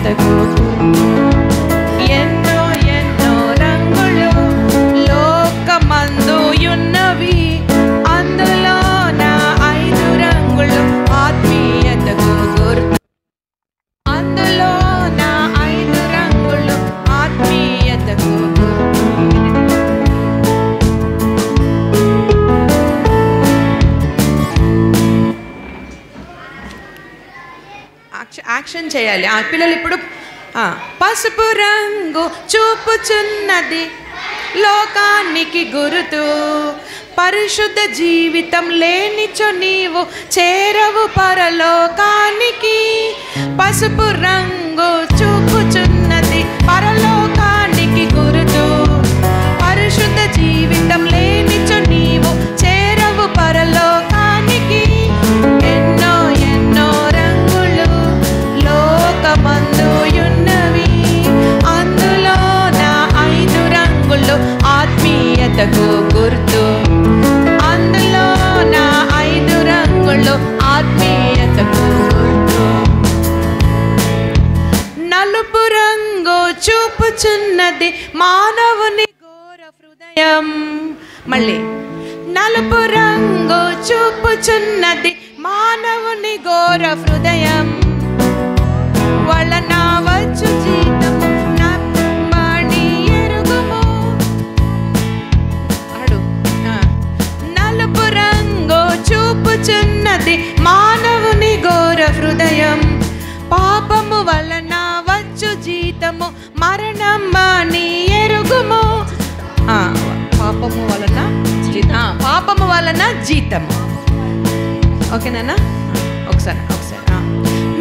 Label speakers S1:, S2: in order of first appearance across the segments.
S1: ఆత్మీయతకు ఎన్నో ఎన్నో రంగులు లోకమందు యున్నవి, అందులో నా 5 రంగులు ఆత్మీయతకు గుర్తు. అందులో నా 5 రంగులు ఆత్మీయతకు గుర్తు. యాక్షన్ చేయాలి పిల్లలు. ఇప్పుడు పసుపు రంగు చూపుచున్నది లోకానికి గురుతు, పరిశుద్ధ జీవితం లేనిచో నీవు చేరవు పరలోకానికి. పసుపు రంగు చూపుచున్నది పరలోకానికి గురుతు, పరిశుద్ధ జీవితం లేనిచో నీవు చేరవు పరలోకానికి. ఎన్నో ఎన్నో రంగులు లోకమందు యున్నవి, అందులో నా 5 రంగులు ఆత్మీయతకు గుర్తు. అందులో నా 5 రంగులు ఆత్మీయతకు గుర్తు. నలుపు రంగు చూపుచున్నది మానవుని ఘోర హృదయం. మళ్ళీ నలుపు రంగు చూపుచున్నది మానవుని ఘోర హృదయం, వలన వచ్చు జీతము నమ్మని ఎరుగుము. నలుపు రంగు చూపుచున్నది మానవుని ఘోర హృదయం, పాపము వలన వచ్చు జీతము మరణమని ఎరుగుము. పాపము వలన జీతము. ఓకేనా? ఒకసారి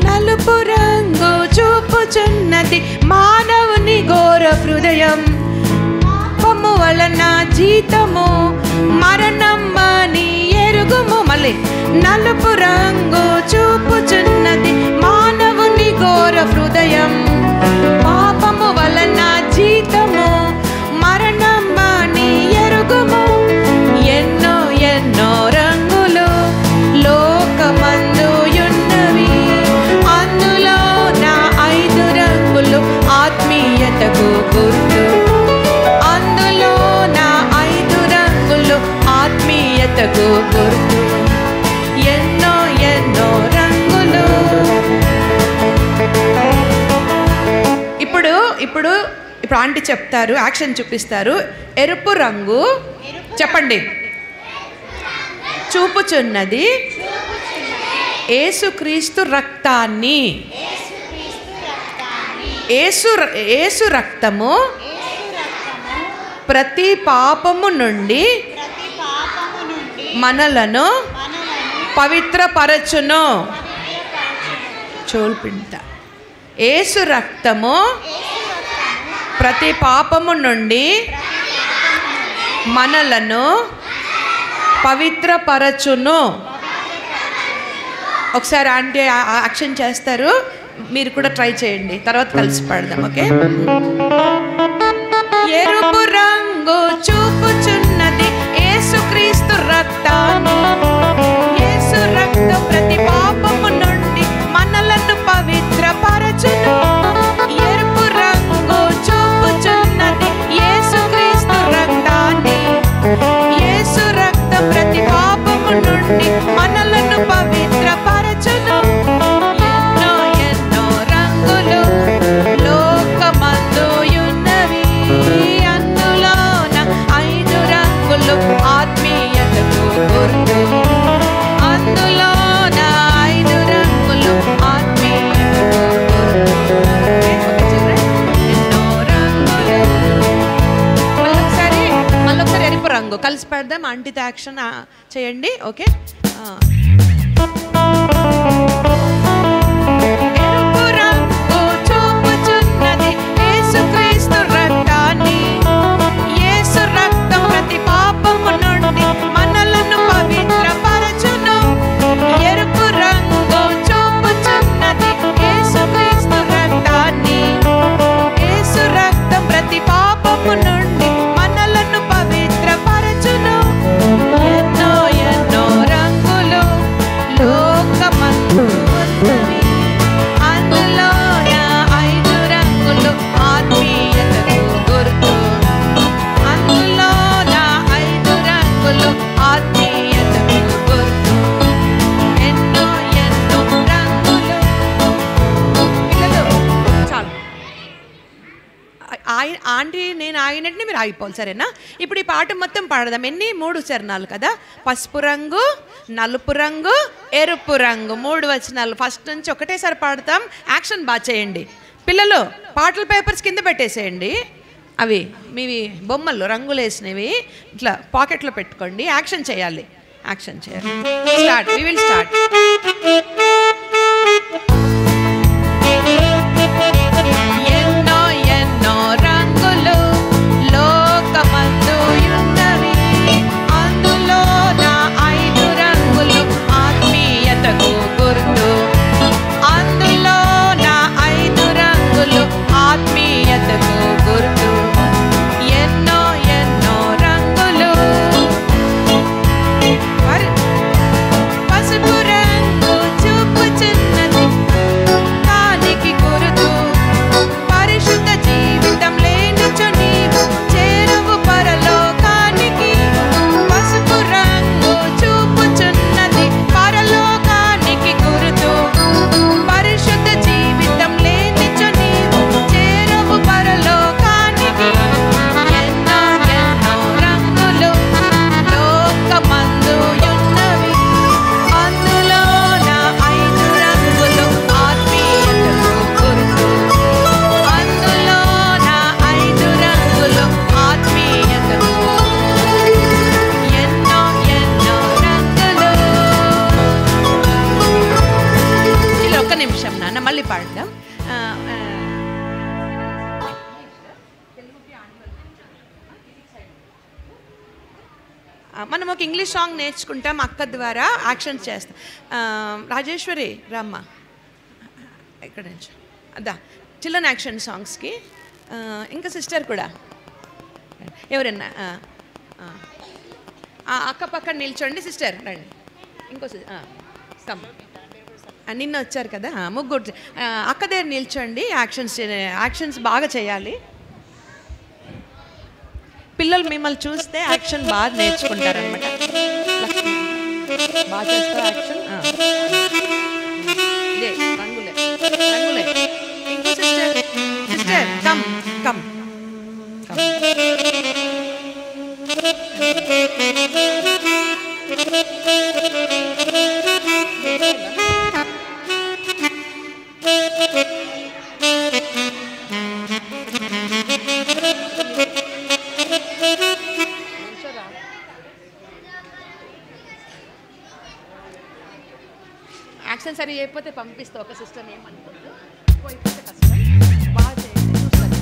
S1: నలుపు రంగు చూపుచున్నది మానవుని ఘోర హృదయం, పాపము వలన జీతము మరణమని ఎరుగుము. మళ్ళీ నలుపు రంగు చూపుచున్నది మానవుని ఘోర హృదయం, పాపము వలన జీతము మరణమని ఎరుగుము. ఎన్నో ఎన్నో రంగులు లోకమందు యున్నవి, అందులో నా 5 రంగులు ఆత్మీయతకు గుర్తు. అందులో నా 5 రంగులు ఆత్మీయతకు గుర్తు. ఎన్నో ఎన్నో రంగులు. ఇప్పుడు ఇప్పుడు ఇప్పుడు ఆంటీ చెప్తారు, యాక్షన్ చూపిస్తారు. ఎరుపు రంగు చెప్పండి. చూపుచున్నది యేసుక్రీస్తు రక్తాన్ని. యేసు రక్తము ప్రతి పాపము నుండి మనలను పవిత్రపరచును. చోల్పింట. యేసు రక్తము ప్రతి పాపము నుండి మనలను పవిత్రపరచును. ఒకసారి ఆంటీ యాక్షన్ చేస్తారు, మీరు కూడా ట్రై చేయండి, తర్వాత కలిసి పాడదాం. ఓకే? ఎరుపు రంగు చూపుచున్నది యేసుక్రీస్తు రక్తాన్ని, యేసు రక్తం ప్రతి పాపము నుండి మనలను పవిత్రపరచును. ఎరుపు రంగు చూపుచున్నది యేసుక్రీస్తు రక్తాన్ని, యేసు రక్తం ప్రతి పాపము నుండి మనలను పవిత్రపరచును. ఎన్నో ఎన్నో రంగులు లోకమందు యున్నవి, అందులో నా 5 రంగులు ఆత్మీయతకు గుర్తు. అందులో నా 5 రంగులు ఆత్మీయతకు గుర్తు. ఎన్నో రంగులు. మళ్ళొకసారి ఎరుపు రంగు కలిసి పెడదాం. ఆంటీతో యాక్షన్ చేయండి. ఓకే? ఎరుపు రంగు చూపుచున్నది యేసుక్రీస్తు రక్తాన్ని, యేసు రక్తం ప్రతి పాపము నుండి మనలను పవిత్రపరచును. ఎరుపు రంగు చూపుచున్నది యేసుక్రీస్తు రక్తాన్ని, యేసు రక్తం ప్రతి పాపము నుండి మనలను పవిత్రపరచును. ఎన్నో ఎన్నో రంగులు లోకమందు ఉన్నవి, ఆంటీ నేను ఆగినట్టునే మీరు ఆగిపోవాలి, సరేనా? ఇప్పుడు ఈ పాట మొత్తం పాడదాం. ఎన్ని? 3 చరణాలు కదా. పసుపు రంగు, నలుపు రంగు, ఎరుపు రంగు, 3 వచనాలు. ఫస్ట్ నుంచి ఒకటేసారి పాడతాం. యాక్షన్ బాగా చేయండి పిల్లలు. పాటల పేపర్స్ కింద పెట్టేసేయండి. అవి మీవి బొమ్మలు రంగులు వేసినవి ఇట్లా పాకెట్లో పెట్టుకోండి. యాక్షన్ చేయాలి, యాక్షన్ చేయాలి. Start, we will start. ఎన్నో ఎన్నో రంగులు లోకమందు ఉన్నవి, అందులో నా 5 రంగులు ఆత్మీయతకు గుర్తు. అందులో నా 5 రంగులు ఆత్మీయతకు గుర్తు. ఎన్నో ఎన్నో రంగులు. పసుపు రంగు చూపుచున్నది కానికి గుర్తు. పరిశుద్ధ జీవితం లేనిచో నీవు చేరువు పరలోకానికి. పసుపు రంగు చూపుచున్నది పరలోకానికి గుర్తు. పరిశుద్ధ జీవితం లేనిచో నీవు చేరువు పరలోకానికి. ఎన్నో ఎన్నో రంగులు లోకమందు ఉన్నవి, అందులో నా 5 రంగులు ఆత్మీయతకు గుర్తు. అందులో నా 5 రంగులు ఆత్మీయతకు. ఎన్నో ఎన్నో రంగులు. ఇలా ఒక్క నిమిషం నాన్న, మళ్ళీ పాడదాం. మనం ఒక ఇంగ్లీష్ సాంగ్ నేర్చుకుంటాం, అక్క ద్వారా యాక్షన్స్ చేస్తాం. రాజేశ్వరి రామ్మ ఇక్కడ నుంచి అదా చిల్డ్రన్ యాక్షన్ సాంగ్స్కి. ఇంకా సిస్టర్ కూడా ఎవరన్నా అక్క పక్కన నిల్చోండి. సిస్టర్ రండి. ఇంకో నిన్న వచ్చారు కదా, ముగ్గురు అక్క దగ్గర నిల్చోండి. యాక్షన్స్ బాగా చేయాలి. పిల్లలు మిమ్మల్ని చూస్తే యాక్షన్ బాగా నేర్చుకుంటారనమాట. బాగా చేస్తారు యాక్షన్. ఇదే రంగులే రంగులే. ఇంకో sister, sister come come come. Action సరి అయిపోతే పంపిస్తా. ఒక సిస్టర్ ఏమనుకుంటూ పోయిపోతే కష్టం. బాగా చేయండి, చూస్తాను.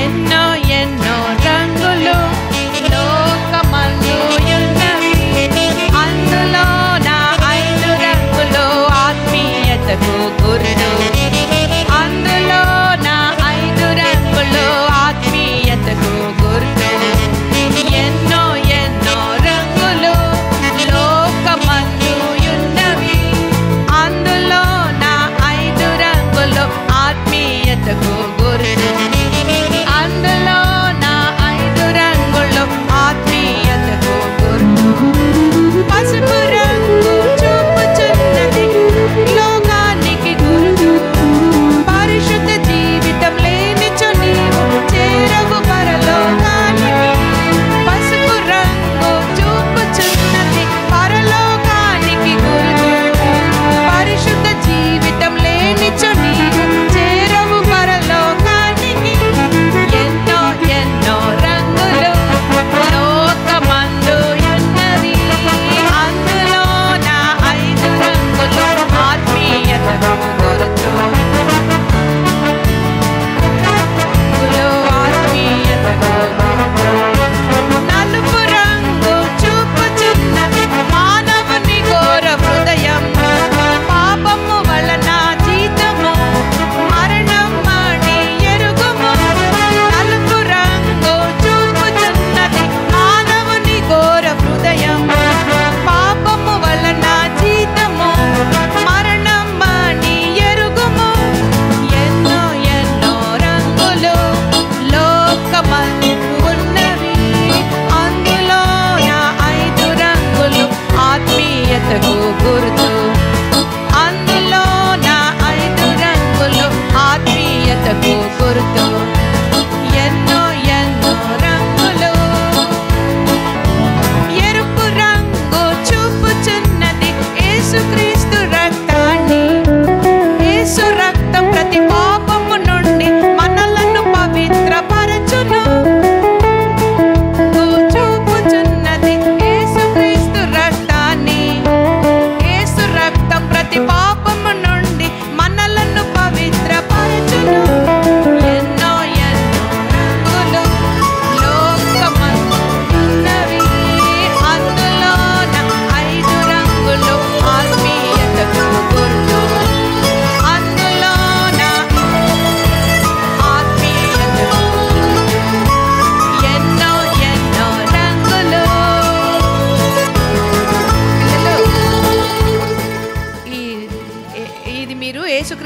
S1: ఎన్నో ఎన్నో రంగులు లోకమందు ఉన్నవి, అందులో నా 5 రంగులు ఆత్మీయతకు గుర్తు. అందులో నా 5 రంగులు ఆత్మీయతకు గుర్తు. ఎన్నో ఎన్నో రంగులు లోకమందు ఉన్నవి, అందులో నా 5 రంగులు ఆత్మీయతకు గుర్తు. అందులో నా 5 రంగులు ఆత్మీయతకు గుర్తు. పసుపు రంగు చూపుచున్నది లోకానికి గుర్తు.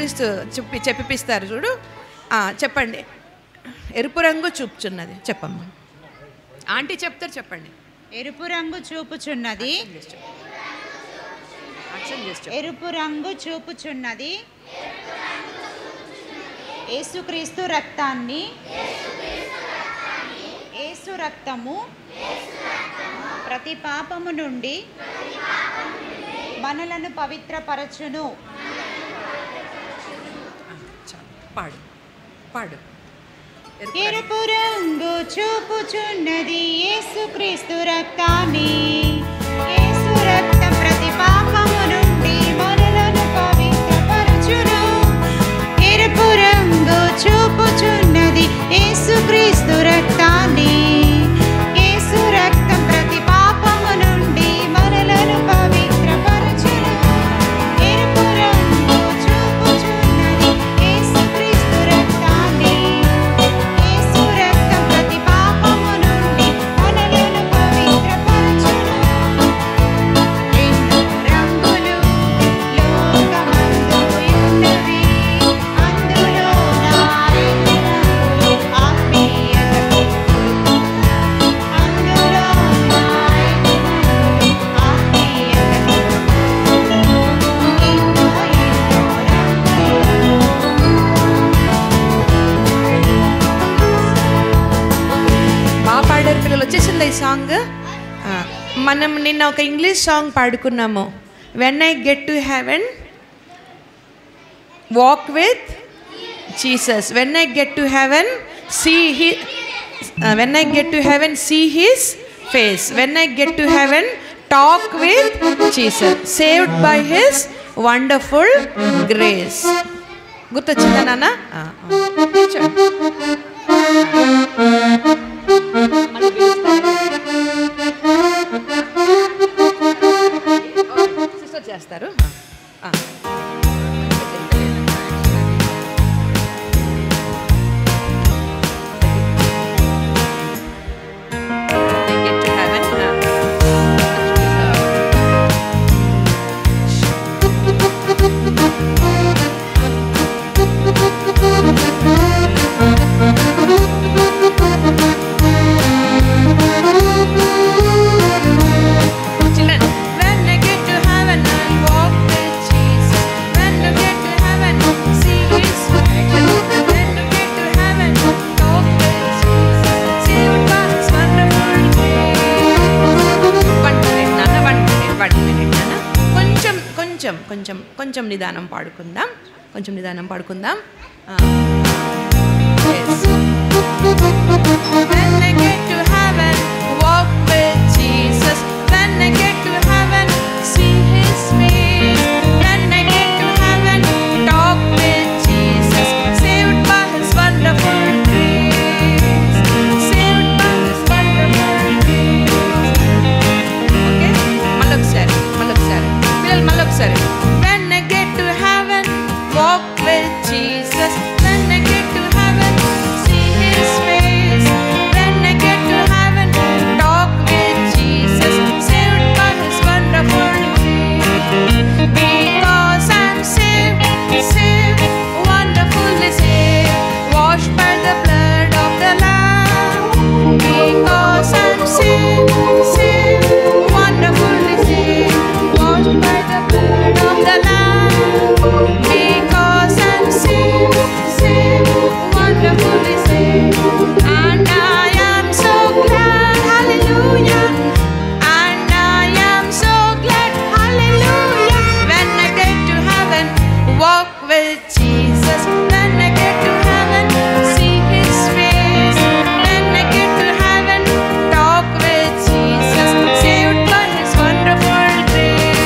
S1: యేసుక్రీస్తు చెప్పిస్తారు చూడు. చెప్పండి. ఎరుపు రంగు చూపుచున్నది. చెప్పమ్మా. ఆంటీ చెప్తారు, చెప్పండి.
S2: ఎరుపు రంగు చూపుచున్నది, ఎరుపు రంగు చూపుచున్నది యేసుక్రీస్తు రక్తాన్ని, యేసు రక్తము ప్రతి పాపము నుండి మనలను పవిత్రపరచును.
S1: పాడు పాడు.
S2: ఎరుపు రంగు చూపుచున్నది యేసుక్రీస్తు రక్తాన్ని, యేసు రక్తం ప్రతి పాపము నుండి మనలను పవిత్రపరచును. ఎరుపు రంగు చూపుచున్నది యేసుక్రీస్తు రక్తాన్ని, యేసు రక్తం ప్రతి పాపము నుండి మనలను పవిత్రపరచును. ఎరుపు రంగు చూపుచున్నది యేసుక్రీస్తు రక్తాన్ని, యేసు రక్తం ప్రతి పాపము నుండి మనలను పవిత్రపరచును. రెండు రంగులు లోకమందు ఉన్నవి, అందులో నా రెండు రంగులు ఆత్మీయతకు, అందులో నా రెండు రంగులు ఆత్మీయతకు, ఎన్నో రంగులు.
S1: బాగా పాడారు పిల్లలు. వచ్చేసింది ఈ సాంగ్. మనం నిన్న ఒక ఇంగ్లీష్ సాంగ్ పాడుకున్నాము. When I get to heaven walk with Jesus, when I get to heaven see he, when I get to heaven see his face, when I get to heaven talk with Jesus, saved by his wonderful grace. గుర్తొచ్చిందా నాన్న? కూర్చోండి. Sister చేస్తారు. కొంచెం నిదానం పాడుకుందాం, కొంచెం నిదానం పాడుకుందాం. When I get to heaven, walk with Jesus. When I get to heaven, see His face. When I get to heaven, talk with Jesus. Saved by His wonderful grace. Saved by His wonderful grace. Okay? మళ్ళొకసారి పిల్లలు, మళ్ళొకసారి. When I get to heaven, walk with Jesus. When I get to heaven, see His face. When I get to heaven, talk with Jesus. Saved by His wonderful grace. Because I'm saved, wonderfully saved, washed by the blood of the Lamb. Because I'm saved, wonderfully saved, washed by the blood of the Lamb. Because I'm saved, wonderfully saved, and I am so glad, hallelujah, and I am so glad, hallelujah. When I get to heaven, walk with Jesus. When I get to heaven, see His face. When I get to heaven, talk with Jesus. Saved by His wonderful grace.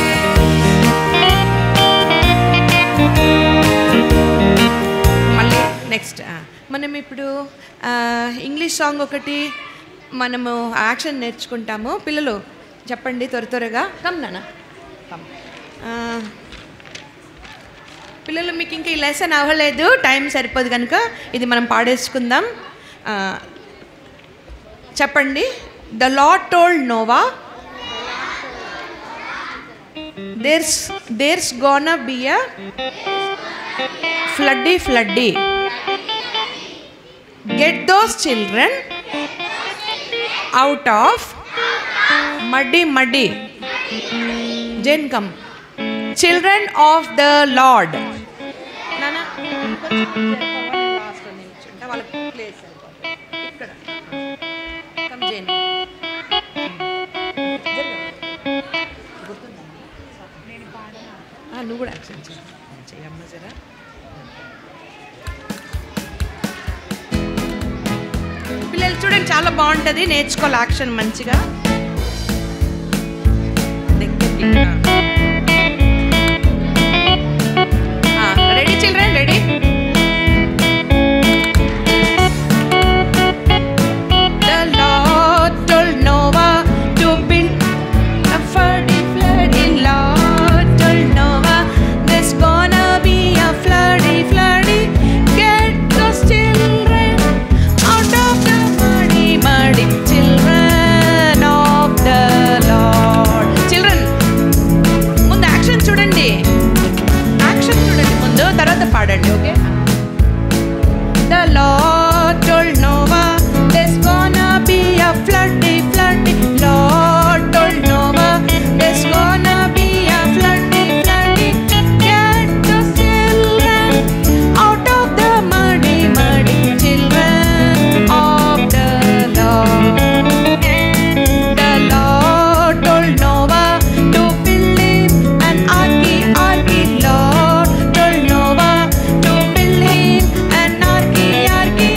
S1: మళ్ళీ next మనం ఇప్పుడు English song ఒకటి మనము action నేర్చుకుంటాము. పిల్లలు చెప్పండి త్వరగా. Come నాన్న, కమ్. పిల్లలు మీకు ఇంకా ఈ లెసన్ అవ్వలేదు, టైం సరిపోదు కనుక ఇది మనం పాడేసుకుందాం. చెప్పండి. The lord told Noah, there's gonna be a floody, floody. Get those children out of muddy, muddy. Jane, come. Children of the Lord. Nana, come, Jane. నువ్వు కూడా యాక్సెప్ట్ చేయమ్మ జరా. పిల్లలు చూడండి చాలా బాగుంటుంది, నేర్చుకోవాలి యాక్షన్ మంచిగా. Ready children, ready. The Lord told Noah to build a floody, floody. Lord told Noah there's gonna be a floody, floody. Get those children out of the muddy, muddy. Children of the Lord. Children, ముందు action చూడండి, action చూడండి ముందు, తర్వాత పాడండి. Okay. The Lord told Noah there's gonna be a floody, floody. Lord told Noah there's gonna be a floody, floody. Get those children out of the muddy, muddy. Children of the Lord. The Lord told Noah to build him an arky, arky. Lord told Noah to build him an arky, arky.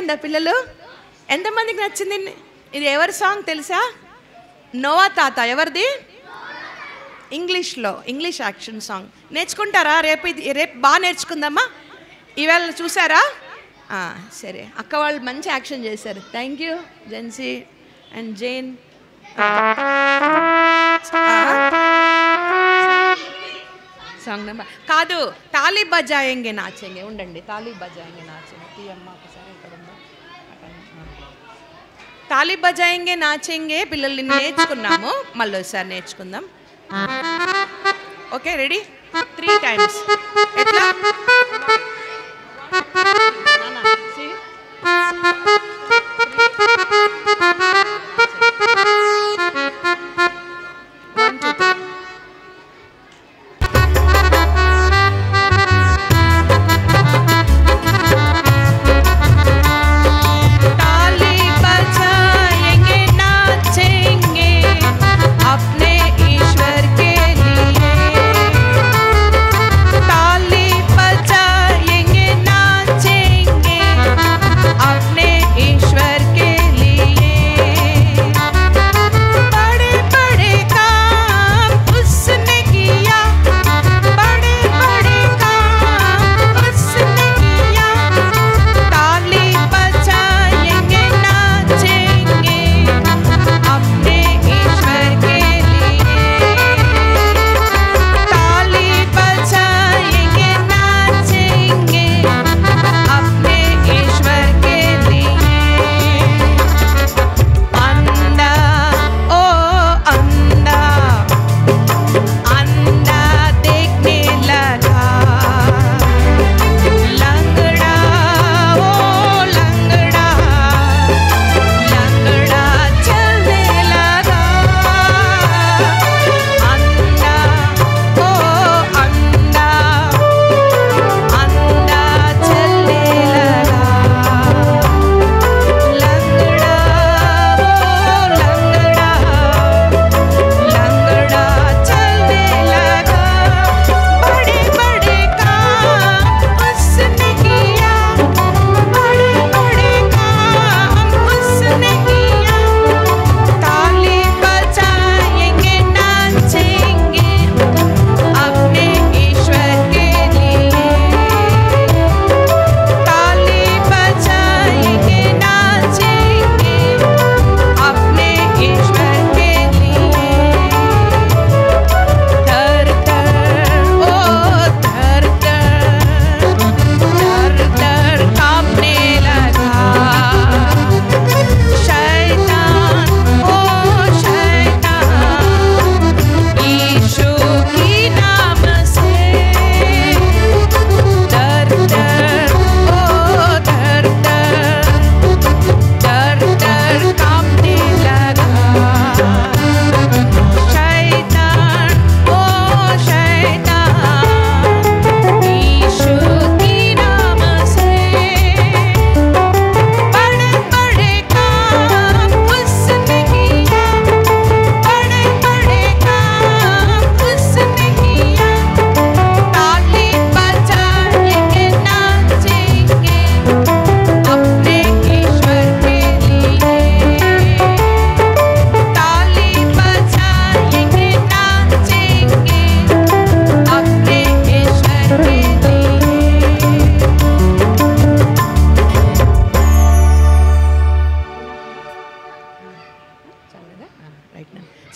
S1: నచ్చిందా పిల్లలు? ఎంతమందికి నచ్చింది? ఇది ఎవరి song తెలుసా? Noah తాత. ఎవరిది? ఇంగ్లీష్లో, ఇంగ్లీష్ యాక్షన్ సాంగ్. నేర్చుకుంటారా? రేపు బాగా నేర్చుకుందామా? ఇవాళ చూసారా? సరే, అక్క వాళ్ళు మంచి యాక్షన్ చేశారు. Thank you Gen Z and Jain. Song number కాదు, తాళీ బజాయింగే నాచెంగే. ఉండండి, తాళీ బజాయింగే నాచెంగే. తీయమ్మ ఒకసారి ఇక్కడ ఉందా? తాళీ బజాయింగే నాచెంగే పిల్లల్ని నేర్చుకున్నాము, మళ్ళీ ఒకసారి నేర్చుకుందాం. Okay, ready? 3 times. ఎట్లా?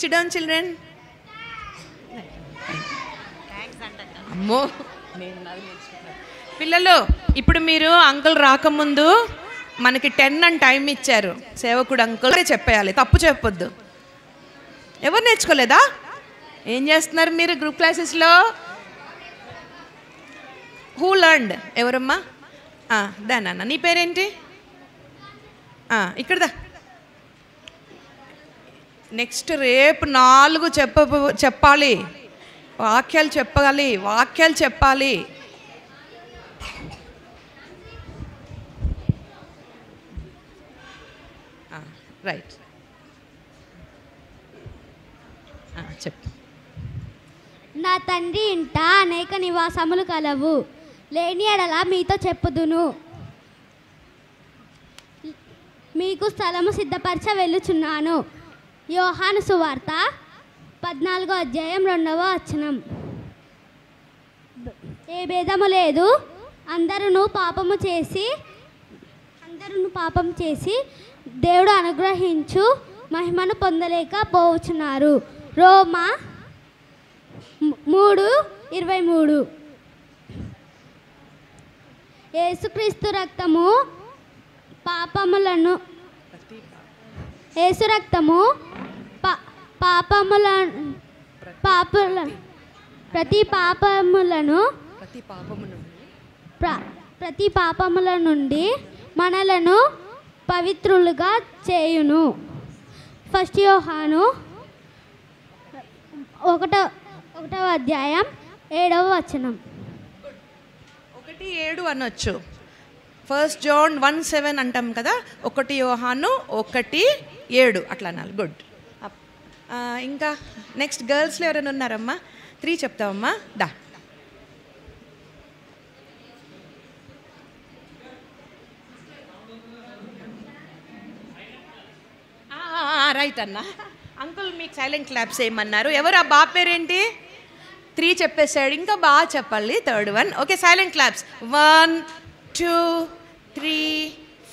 S1: Sit down, children. అమ్మో, పిల్లలు ఇప్పుడు మీరు అంకుల్ రాకముందు మనకి 10 అని టైం ఇచ్చారు. సేవకుడు అంకుల్ చెప్పేయాలి, తప్పు చెప్పొద్దు. ఎవరు నేర్చుకోలేదా? ఏం చేస్తున్నారు మీరు గ్రూప్ క్లాసెస్లో? Who learned? ఎవరమ్మా? దా నాన్న, నీ పేరేంటి? ఇక్కడదా. నెక్స్ట్ రేపు 4 చెప్పాలి, వాక్యాలు చెప్పాలి. రైట్, చెప్పు.
S3: నా తండ్రి ఇంట అనేక నివాసములు కలవు, లేని ఎడల మీతో చెప్పుదును. మీకు స్థలము సిద్ధపరచ వెళ్ళుచున్నాను. యోహాను సువార్త 14వ అధ్యాయం 2వ వచనం. ఏ భేదము లేదు, అందరూ పాపము చేసి దేవుడు అనుగ్రహించు మహిమను పొందలేకపోవచ్చున్నారు. రోమా 3:23. యేసుక్రీస్తు రక్తము ప్రతి పాపముల నుండి మనలను పవిత్రులుగా చేయును. 1 యోహాను 1వ అధ్యాయం 7వ వచనం.
S1: 1:7 అనొచ్చు. 1 John 1:7 అంటాం కదా. 1 యోహాను 1:7 అట్లా అనాలి. గుడ్. ఇంకా నెక్స్ట్ గర్ల్స్లో ఎవరైనా ఉన్నారమ్మా? 3 చెప్తావమ్మా. దా. రైట్ అన్న. అంకుల్ మీకు సైలెంట్ క్లాప్స్ ఏమన్నారు? ఎవరు ఆ బాబు పేరేంటి? 3 చెప్పేశాడు, ఇంకా బాగా చెప్పాలి. Third one. Okay, silent claps. 1 2 3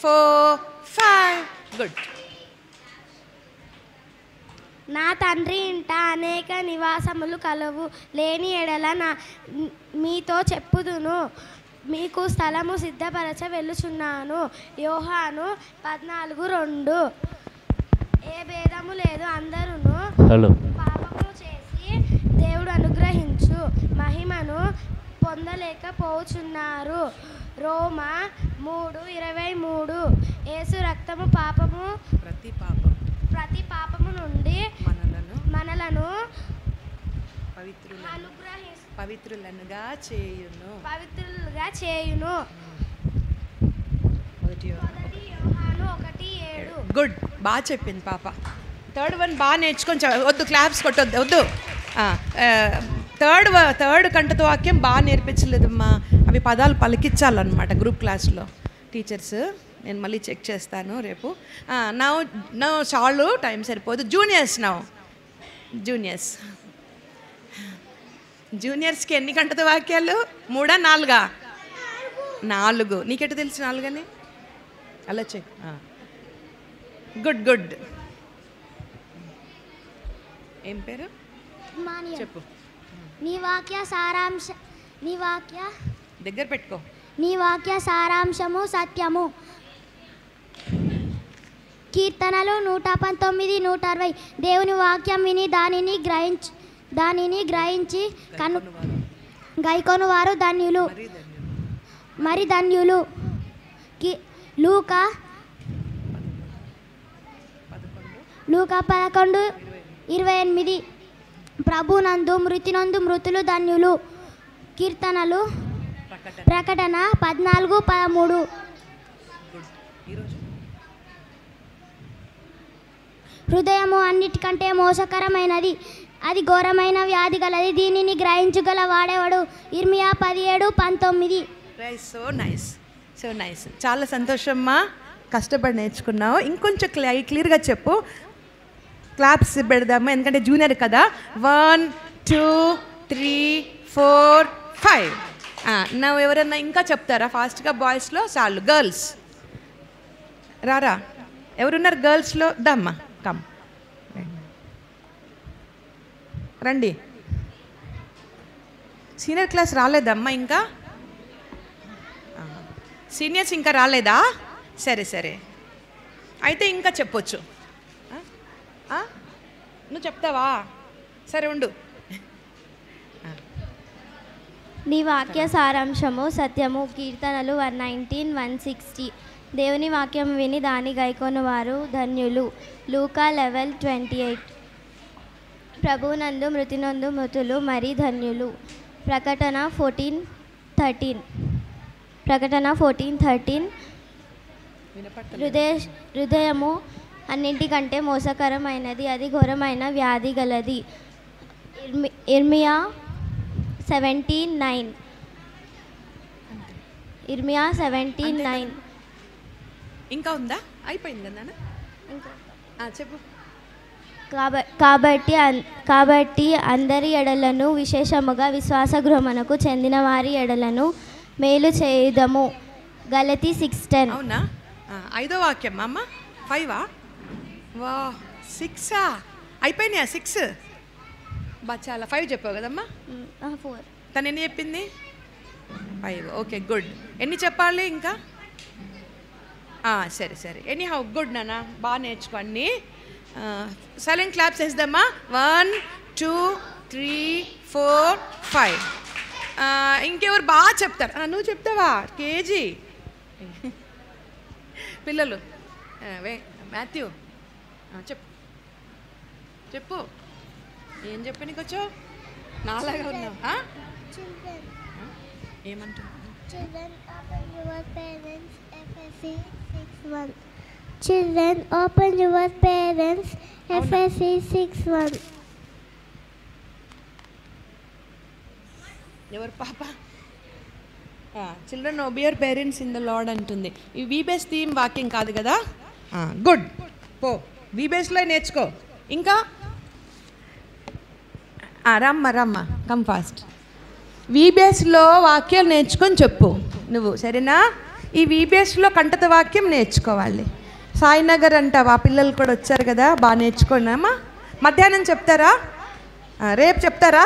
S1: 4 5. Good.
S3: నా తండ్రి ఇంట అనేక నివాసములు కలవు, లేని ఎడల మీతో చెప్పుదును, మీకు స్థలము సిద్ధపరచ వెళ్ళుచున్నాను. యోహాను 14:2. ఏ భేదము లేదు, అందరూ పాపము చేసి దేవుడు అనుగ్రహించు మహిమను పొందలేకపోచున్నారు. రోమా 3:23. యేసు రక్తము ప్రతి పాపము నుండి మనలను
S1: పవిత్రులుగా చేయును.
S3: 1 యోహాను 1:7.
S1: గుడ్, బాగా చెప్పింది పాప. థర్డ్ వన్ బాగా నేర్చుకొని వద్దు, క్లాప్స్ కొట్టొద్దు, వద్దు. థర్డ్ కంటతో వాక్యం బాగా నేర్పించలేదమ్మా. అవి పదాలు పలికించాలన్నమాట గ్రూప్ క్లాస్లో టీచర్స్. నేను మళ్ళీ చెక్ చేస్తాను రేపు. నౌ చాలు, టైం సరిపోదు. జూనియర్స్కి ఎన్ని కంటతో వాక్యాలు? 3 4? 4. నీకెట్టు తెలుసు 4 అని? అలా చెక్. గుడ్. ఏం పేరు చెప్పు.
S3: నీ వాక్య
S1: దగ్గర పెట్టుకో.
S3: నీ వాక్య సారాంశము సత్యము. కీర్తనలు 119, 160. దేవుని వాక్యం విని దానిని గ్రహించి గైకొను వారు ధన్యులు, మరి ధన్యులు. లూకా 11:28. ప్రభునందు మృతులు ధన్యులు. కీర్తనలు ప్రకటన 14:13. హృదయము అన్నిటికంటే మోసకరమైనది, అది ఘోరమైన వ్యాధి గలది, దీనిని గ్రహించగల వాడేవాడు. ఇర్మియా 17:19.
S1: So nice. చాలా సంతోషమ్మా, కష్టపడి నేర్చుకున్నావు. ఇంకొంచెం క్లియర్గా చెప్పు. క్లాప్స్ పెడదామా, ఎందుకంటే జూనియర్ కదా. 1 2 3 4 5. నా ఎవరన్నా ఇంకా చెప్తారా ఫాస్ట్గా? బాయ్స్లో చాలు. గర్ల్స్ రారా, ఎవరున్నారు గర్ల్స్లో? దమ్మా, కమ్ రండి. సీనియర్ క్లాస్ రాలేదమ్మా ఇంకా? సీనియర్స్ ఇంకా రాలేదా? సరే అయితే ఇంకా చెప్పొచ్చు. నువ్వు చెప్తావా? సరే ఉండు.
S3: నీ వాక్య సారాంశము సత్యము. కీర్తనలు 119, 160. దేవుని వాక్యం విని దాని గైకొను వారు ధన్యులు. లూకా 11:28. ప్రభునందు మృతులు మరి ధన్యులు. ప్రకటన 14:13. హృదయము అన్నింటికంటే మోసకరమైనది, అది ఘోరమైన వ్యాధి గలది. ఇర్మియా 17:9.
S1: ఇంకా ఉందా? అయిపోయింది కదా నాన్న? చెప్పు.
S3: కాబట్టి అందరి ఎడలను విశేషముగా విశ్వాస గృహమునకు చెందిన వారి ఎడలను మేలు చేయుదము. గలతీ 6:10.
S1: అవునా? 5వ వాక్యం అమ్మ. 5ఆ? వా 6ఆ? అయిపోయినాయా 6? చాలా 5 చెప్పావు కదమ్మా.
S3: 4.
S1: తను ఎన్ని చెప్పింది? 5. Okay, good. ఎన్ని చెప్పాలి ఇంకా? సరే ఎనీ హౌ గుడ్ నాన్న, బాగా నేర్చుకోండి. సైలెంట్ క్లాప్స్ వేద్దామా? 1 2 3 4 5. ఇంకెవరు బాగా చెప్తారు? నువ్వు చెప్తావా కేజీ? పిల్లలు మాథ్యూ చెప్పు. ఏం చెప్పు? నీకు వచ్చో నాలాగా ఉన్నావు. ఏమంటున్నావు?
S4: Children, open your parents, FSC 6:1. Children, open your parents, FSC 6:1.
S1: ఎవరు పాప? Children obey your parents in the lord అంటుంది. ఈ వీబేస్ థీమ్ వాక్యం కాదు కదా? గుడ్. పో వీబేస్లో నేర్చుకో. ఇంకా రమ్మ కమ్ ఫాస్ట్. వీబేస్లో వాక్యాలు నేర్చుకొని చెప్పు నువ్వు, సరేనా? ఈ వీబేస్లో కంటత వాక్యం నేర్చుకోవాలి. సాయినగర్ అంటావా? పిల్లలు కూడా వచ్చారు కదా, బాగా నేర్చుకోండమ్మా. మధ్యాహ్నం చెప్తారా? రేపు చెప్తారా?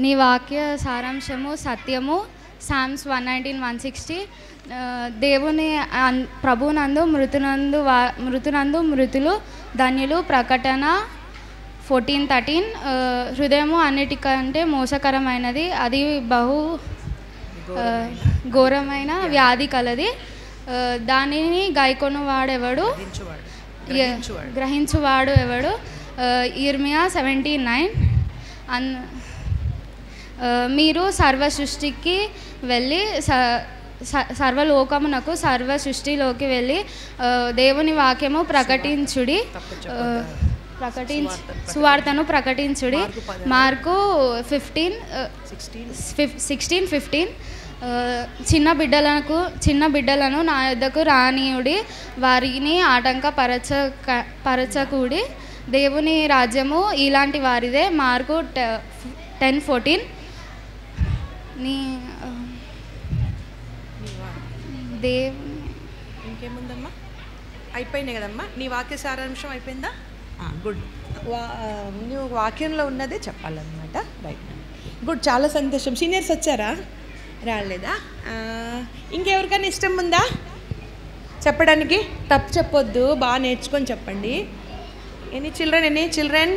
S5: నీ వాక్య సారాంశము సత్యము. సామ్స్ 119:160. దేవుని ప్రభునందు మృతునందు మృతులు ధన్యులు. ప్రకటన 14:13. హృదయము అన్నిటికంటే మోసకరమైనది, అది బహు ఘోరమైన వ్యాధి కలది, దానిని గ్రహించువాడు ఎవడు? ఇర్మియా 17:9. మీరు సర్వ సృష్టికి వెళ్ళి సర్వలోకమునకు సర్వ సృష్టిలోకి వెళ్ళి దేవుని వాక్యము సువార్తను ప్రకటించుడి. మార్కు 16:15. చిన్న బిడ్డలను నా యొద్దకు రానియుడి, వారిని పరచకూడి, దేవుని రాజ్యము ఇలాంటి వారిదే. మార్కు 10:14.
S1: ఇంకేముందమ్మా? అయిపోయినాయి కదమ్మా. నీ వాక్య సారాంశం అయిపోయిందా? గుడ్. నువ్వు వాక్యంలో ఉన్నదే చెప్పాలన్నమాట. Right, good. చాలా సంతోషం. సీనియర్స్ వచ్చారా? రాలేదా? ఇంకెవరికైనా ఇష్టం ఉందా చెప్పడానికి? తప్పు చెప్పొద్దు, బాగా నేర్చుకొని చెప్పండి. ఎన్ని చిల్డ్రన్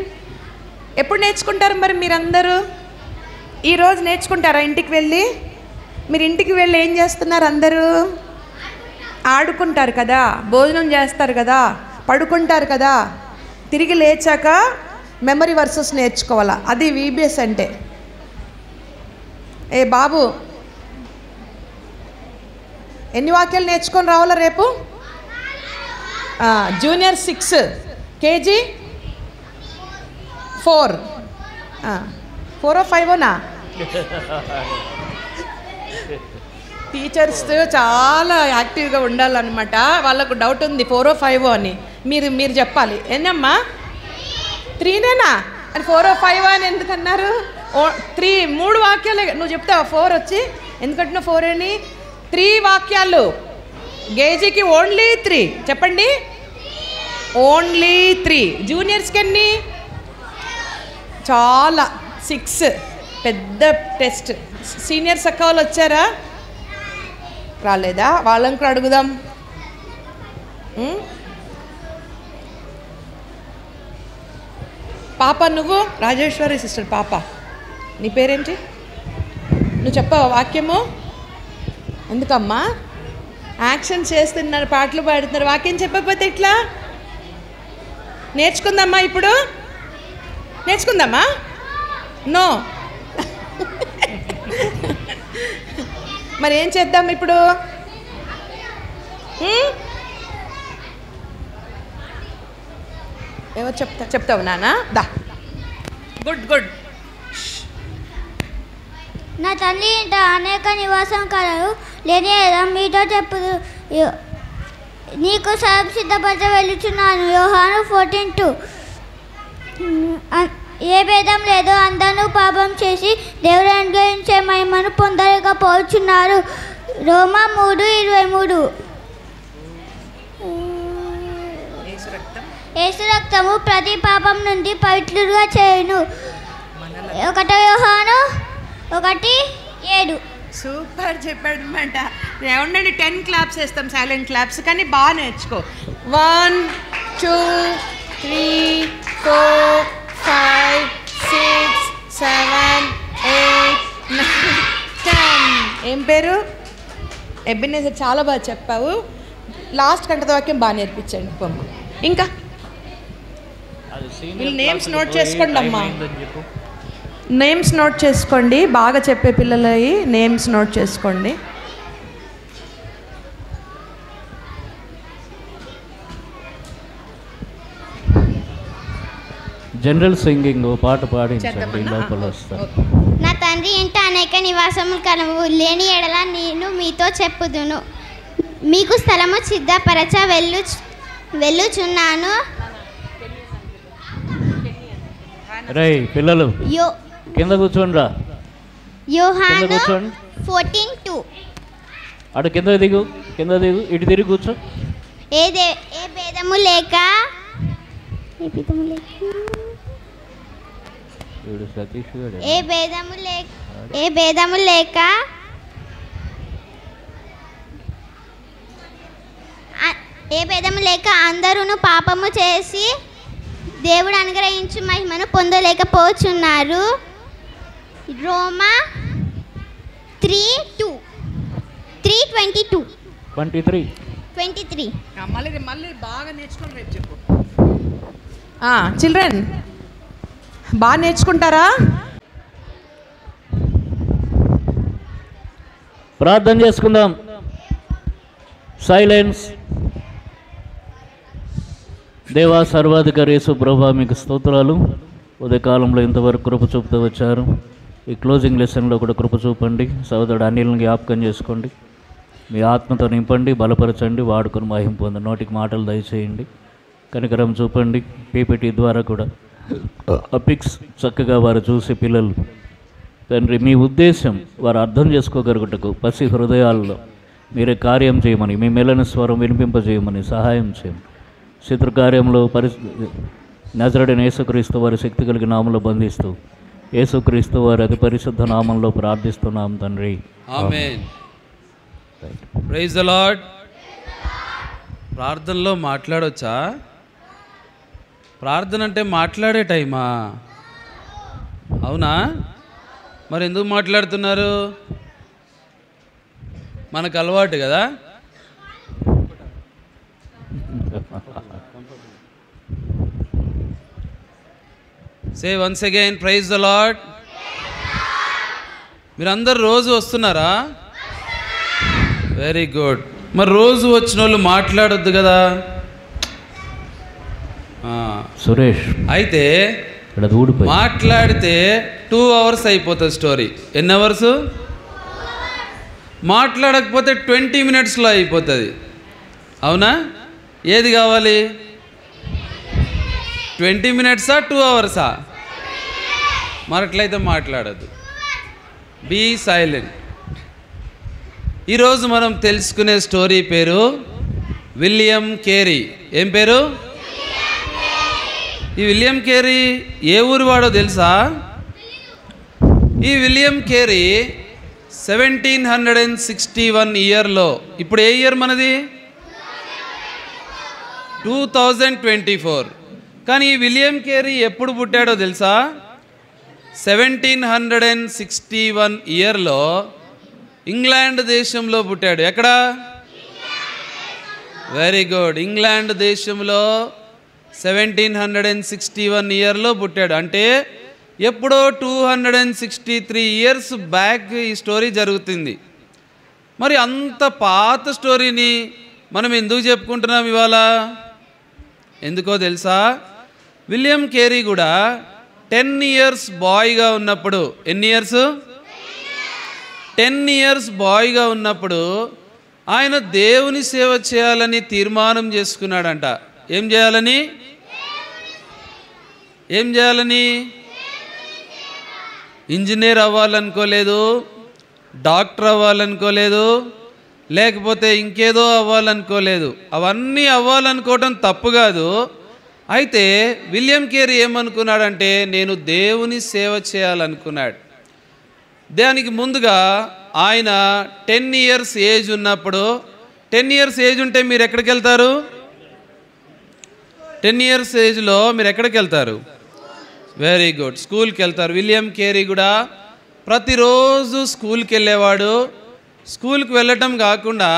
S1: ఎప్పుడు నేర్చుకుంటారు మరి మీరందరూ? ఈరోజు నేర్చుకుంటారా? ఇంటికి వెళ్ళి మీరు ఇంటికి వెళ్ళి ఏం చేస్తున్నారు? అందరూ ఆడుకుంటారు కదా, భోజనం చేస్తారు కదా, పడుకుంటారు కదా. తిరిగి లేచాక మెమరీ వర్సెస్ నేర్చుకోవాలా. అది వీబీఎస్ అంటే. ఏ బాబు, ఎన్ని వాక్యాలు నేర్చుకొని రావాలా రేపు? Junior 6, KG 4. 4 or 5 టీచర్స్ చాలా యాక్టివ్గా ఉండాలన్నమాట. వాళ్ళకు డౌట్ ఉంది 4 or 5 అని. మీరు చెప్పాలి. ఏంటమ్మా 3నేనా అని? 4 or 5 అని ఎందుకన్నారు? 3 వాక్యాలే. నువ్వు చెప్తావా 4 వచ్చి? ఎందుకంటున్నావు 4 అని? 3 వాక్యాలు. గేజీకి ఓన్లీ 3 చెప్పండి. ఓన్లీ 3. జూనియర్స్కి ఎన్ని? చాలా 6. పెద్ద టెస్ట్. సీనియర్స్ అక్క వాళ్ళు వచ్చారా? రాలేదా? వాళ్ళని కూడా అడుగుదాం. పాప, నువ్వు రాజేశ్వరి సిస్టర్ పాప, నీ పేరేంటి? నువ్వు చెప్పావా వాక్యము? ఎందుకమ్మా యాక్షన్ చేస్తున్నారు, పాటలు పాడుతున్నారు, వాక్యం చెప్పకపోతే ఇట్లా? నేర్చుకుందామా ఇప్పుడు? నేర్చుకుందామా? నో. మరి ఏం చేద్దాం ఇప్పుడు? ఎవరు చెప్తావు నాన్న? దా. గుడ్.
S3: నా తల్లి ఇంట అనేక నివాసం కలవు, లేని మీతో చెప్పుదు నీకు స్థలం సిద్ధపరచ వెళ్ళుచున్నాను. యోహాను 14:2. ఏ భేదం లేదు, అందరూ పాపం చేసి దేవుడు అనుగ్రహించే మహిమను పొందలేకపోతున్నారు. రోమా 3:23. యేసు రక్తము ప్రతి పాపం నుండి పవిత్రులుగా చేయును. 1 యోహాను 1:7.
S1: సూపర్ చెప్పాడు అనమాట. ఏమండి 10 క్లాప్స్ వేస్తాం, సైలెంట్ క్లాప్స్, కానీ బాగా నేర్చుకో. 1 2 3 4 5 6 7 8 9 10. ఏం పేరు? ఎబినేజర్. చాలా బాగా చెప్పావు. లాస్ట్ కంటత వాక్యం బాగా నేర్పించండి పొమ్మ. ఇంకా వీళ్ళు నేమ్స్ నోట్ చేసుకోండి అమ్మా. నేమ్స్ నోట్ చేసుకోండి, బాగా చెప్పే పిల్లలవి నేమ్స్ నోట్ చేసుకోండి.
S6: జనరల్ సింగింగ్ పాట పాడించండి, లోపల వస్తారు.
S3: నా తండ్రి ఇంట అనేక నివాసములు కలవు, లేని ఎడల నేను మీతో చెప్పుదును. మీకు స్థలము సిద్ధపరచ వెళ్ళుచున్నాను.
S6: రేయ్ పిల్లలు కింద కూర్చోండి.
S3: యోహాను
S6: కూర్చోండి.
S3: 14:2.
S6: అటు కింద దిగు, ఇటు తిరిగి కూర్చో.
S3: ఏ భేదము లేక
S6: సతీష్ గారు
S3: ఏ భేదము లేక అందరూ పాపము చేసి దేవుడు అనుగ్రహించు మహిమను పొందలేకపోతున్నారు. రోమా 3:23.
S1: మళ్ళీ బాగా నేర్చుకోండి, రేపు చెప్పు. చిల్డ్రన్ బాగా నేర్చుకుంటారా?
S6: ప్రార్థన చేసుకుందాం. సైలెన్స్. దేవా సర్వాధికారి యేసు ప్రభువా మీకు స్తోత్రాలు. ఉదయకాలంలో ఇంతవరకు కృప చూపుతూ వచ్చారు. ఈ క్లోజింగ్ లెసన్లో కూడా కృప చూపండి. సోదరుడు అనిల్ని జ్ఞాపకం చేసుకోండి. మీ ఆత్మతో నింపండి, బలపరచండి, వాడుకొని మహిమ పొందండి. నోటికి మాటలు దయచేయండి, కనికరం చూపండి. పీపీటీ ద్వారా కూడా ఆ పిక్స్ చక్కగా వారు చూసి పిల్లలు తండ్రి మీ ఉద్దేశం వారు అర్థం చేసుకోగలుగుటకు పసి హృదయాల్లో మీరే కార్యం చేయమని, మీ మెల్లని స్వరం వినిపింపజేయమని సహాయం చేయమని, శత్రుకార్యంలో నజరుడైన యేసుక్రీస్తు వారి శక్తి కలిగిన నామంలో బంధిస్తూ యేసుక్రీస్తు వారి అతి పరిశుద్ధ నామంలో ప్రార్థిస్తున్నాం తండ్రి.
S7: ఆమేన్. Praise the lord. ప్రార్థనలో మాట్లాడొచ్చా? ప్రార్థన అంటే మాట్లాడే టైమా? అవునా? మరి ఎందుకు మాట్లాడుతున్నారు? మనకు అలవాటు కదా. Say once again praise the lord. మీరందరు రోజు వస్తున్నారా? Very good. మరి రోజు వచ్చిన వాళ్ళు మాట్లాడొద్దు కదా.
S6: సురేష్
S7: అయితే మాట్లాడితే 2 hours అయిపోతుంది స్టోరీ. ఎన్ని అవర్స్? మాట్లాడకపోతే 20 minutesలో అయిపోతుంది. అవునా? ఏది కావాలి? 20 minutes 2 hours? మరి అట్లయితే మాట్లాడద్దు. Be silent. ఈరోజు మనం తెలుసుకునే స్టోరీ పేరు విలియం కేరీ. ఏం పేరు? ఈ విలియం కేరీ ఏ ఊరు వాడో తెలుసా? ఈ విలియం కేరీ 1761 ఇయర్లో, ఇప్పుడు ఏ ఇయర్ మనది? 2024. కానీ ఈ విలియం కేరీ ఎప్పుడు పుట్టాడో తెలుసా? 1761 ఇయర్లో ఇంగ్లాండ్ దేశంలో పుట్టాడు. ఎక్కడ? Very good. ఇంగ్లాండ్ దేశంలో 1761 ఇయర్లో పుట్టాడు. అంటే ఎప్పుడో 263 years బ్యాక్ ఈ స్టోరీ జరుగుతుంది. మరి అంత పాత స్టోరీని మనం ఎందుకు చెప్పుకుంటున్నాం ఇవాళ? ఎందుకో తెలుసా? విలియం కేరీ కూడా 10 years బాయ్గా ఉన్నప్పుడు, ఎన్ని ఇయర్స్? 10 years బాయ్గా ఉన్నప్పుడు ఆయన దేవుని సేవ చేయాలని తీర్మానం చేసుకున్నాడంట. ఏం చేయాలని? ఇంజనీర్ అవ్వాలనుకోలేదు, డాక్టర్ అవ్వాలనుకోలేదు, లేకపోతే ఇంకేదో అవ్వాలనుకోలేదు. అవన్నీ అవ్వాలనుకోవటం తప్పు కాదు. అయితే విలియం కేరీ ఏమనుకున్నాడంటే నేను దేవుని సేవ చేయాలనుకున్నాడు. దానికి ముందుగా ఆయన 10 years ఏజ్ ఉన్నప్పుడు, 10 years ఏజ్ ఉంటే మీరు ఎక్కడికి వెళ్తారు? 10 years ఏజ్లో మీరు ఎక్కడికి వెళ్తారు? వెరీ గుడ్, స్కూల్కి వెళ్తారు. విలియం కేరీ కూడా ప్రతిరోజు స్కూల్కి వెళ్ళేవాడు. స్కూల్కి వెళ్ళటం కాకుండా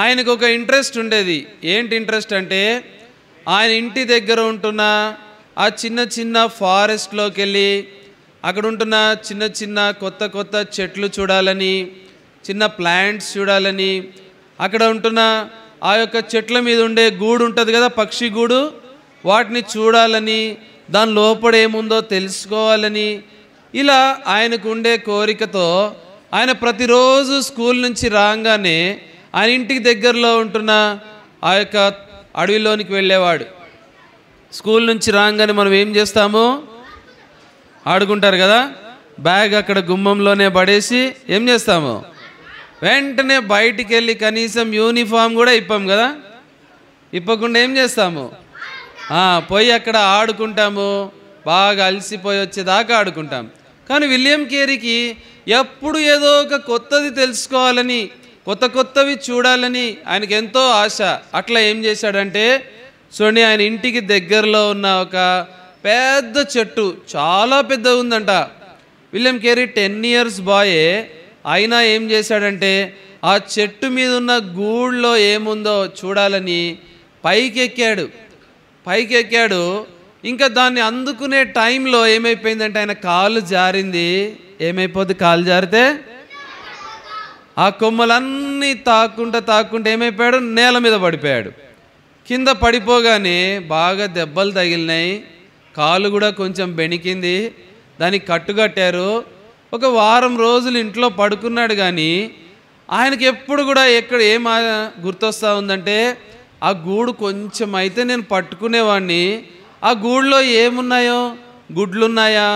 S7: ఆయనకు ఒక ఇంట్రెస్ట్ ఉండేది. ఏంటి ఇంట్రెస్ట్ అంటే ఆయన ఇంటి దగ్గర ఉంటున్న ఆ చిన్న చిన్న ఫారెస్ట్లోకి వెళ్ళి అక్కడ ఉంటున్న చిన్న చిన్న కొత్త చెట్లు చూడాలని, చిన్న ప్లాంట్స్ చూడాలని, అక్కడ ఉంటున్న ఆ యొక్క చెట్ల మీద ఉండే గూడు ఉంటుంది కదా, పక్షి గూడు, వాటిని చూడాలని, దాని లోపల ఏముందో తెలుసుకోవాలని, ఇలా ఆయనకు ఉండే కోరికతో ఆయన ప్రతిరోజు స్కూల్ నుంచి రాగానే ఆయన ఇంటికి దగ్గరలో ఉంటున్న ఆ యొక్క అడవిలోనికి వెళ్ళేవాడు. స్కూల్ నుంచి రాగానే మనం ఏం చేస్తాము? ఆడుకుంటారు కదా, బ్యాగ్ అక్కడ గుమ్మంలోనే పడేసి ఏం చేస్తాము? వెంటనే బయటికి వెళ్ళి కనీసం యూనిఫామ్ కూడా ఇప్పాం కదా, ఇప్పకుండా ఏం చేస్తాము? పోయి అక్కడ ఆడుకుంటాము, బాగా అలసిపోయి వచ్చేదాకా ఆడుకుంటాం. కానీ విలియం కేరీకి ఎప్పుడు ఏదో ఒక కొత్తది తెలుసుకోవాలని, కొత్తవి చూడాలని ఆయనకి ఎంతో ఆశ. అట్లా ఏం చేశాడంటే చూడండి, ఆయన ఇంటికి దగ్గరలో ఉన్న ఒక పెద్ద చెట్టు, చాలా పెద్దగా ఉందంట. విలియం కేరీ 10 years బాయే అయినా ఏం చేశాడంటే ఆ చెట్టు మీద ఉన్న గూళ్ళో ఏముందో చూడాలని పైకి ఎక్కాడు. ఇంకా దాన్ని అందుకునే టైంలో ఏమైపోయిందంటే ఆయన కాలు జారింది. ఏమైపోద్ది కాలు జారితే? ఆ కొమ్మలన్నీ తాక్కుంటా ఏమైపోయాడు? నేల మీద పడిపోయాడు. కింద పడిపోగానే బాగా దెబ్బలు తగిలినాయి, కాలు కూడా కొంచెం బెణికింది. దానికి కట్టుకట్టారు. ఒక వారం రోజులు ఇంట్లో పడుకున్నాడు. కానీ ఆయనకి ఎప్పుడు కూడా ఏం గుర్తొస్తూ ఉందంటే ఆ గూడు కొంచెం అయితే నేను పట్టుకునేవాడిని, ఆ గూడులో ఏమున్నాయో, గుడ్లున్నాయా,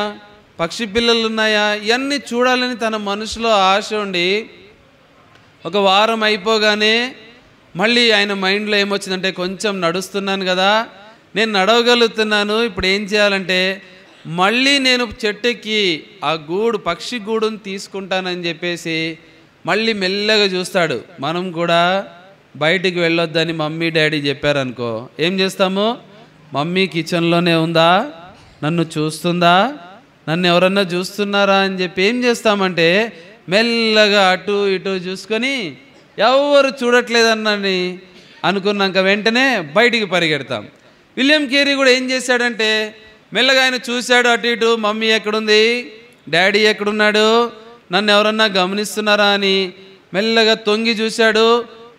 S7: పక్షి పిల్లలు ఉన్నాయా, ఇవన్నీ చూడాలని తన మనసులో ఆశ ఉండి ఒక వారం అయిపోగానే మళ్ళీ ఆయన మైండ్లో ఏమొచ్చిందంటే కొంచెం నడుస్తున్నాను కదా, నేను నడవగలుగుతున్నాను, ఇప్పుడు ఏం చేయాలంటే మళ్ళీ నేను చెట్టెక్కి ఆ పక్షి గూడుని తీసుకుంటానని చెప్పేసి మళ్ళీ మెల్లగా చూస్తాడు. మనం కూడా బయటికి వెళ్ళొద్దని మమ్మీ డాడీ చెప్పారనుకో, ఏం చేస్తాము? మమ్మీ కిచెన్లోనే ఉందా, నన్ను చూస్తుందా, నన్ను ఎవరన్నా చూస్తున్నారా అని చెప్పి ఏం చేస్తామంటే మెల్లగా అటు ఇటు చూసుకొని ఎవరు చూడట్లేదన్నని అనుకున్నాక వెంటనే బయటికి పరిగెడతాం. విలియం కేరీ కూడా ఏం చేశాడంటే మెల్లగా ఆయన చూశాడు అటు ఇటు, మమ్మీ ఎక్కడుంది, డాడీ ఎక్కడున్నాడు, నన్ను ఎవరన్నా గమనిస్తున్నారా అని మెల్లగా తొంగి చూశాడు,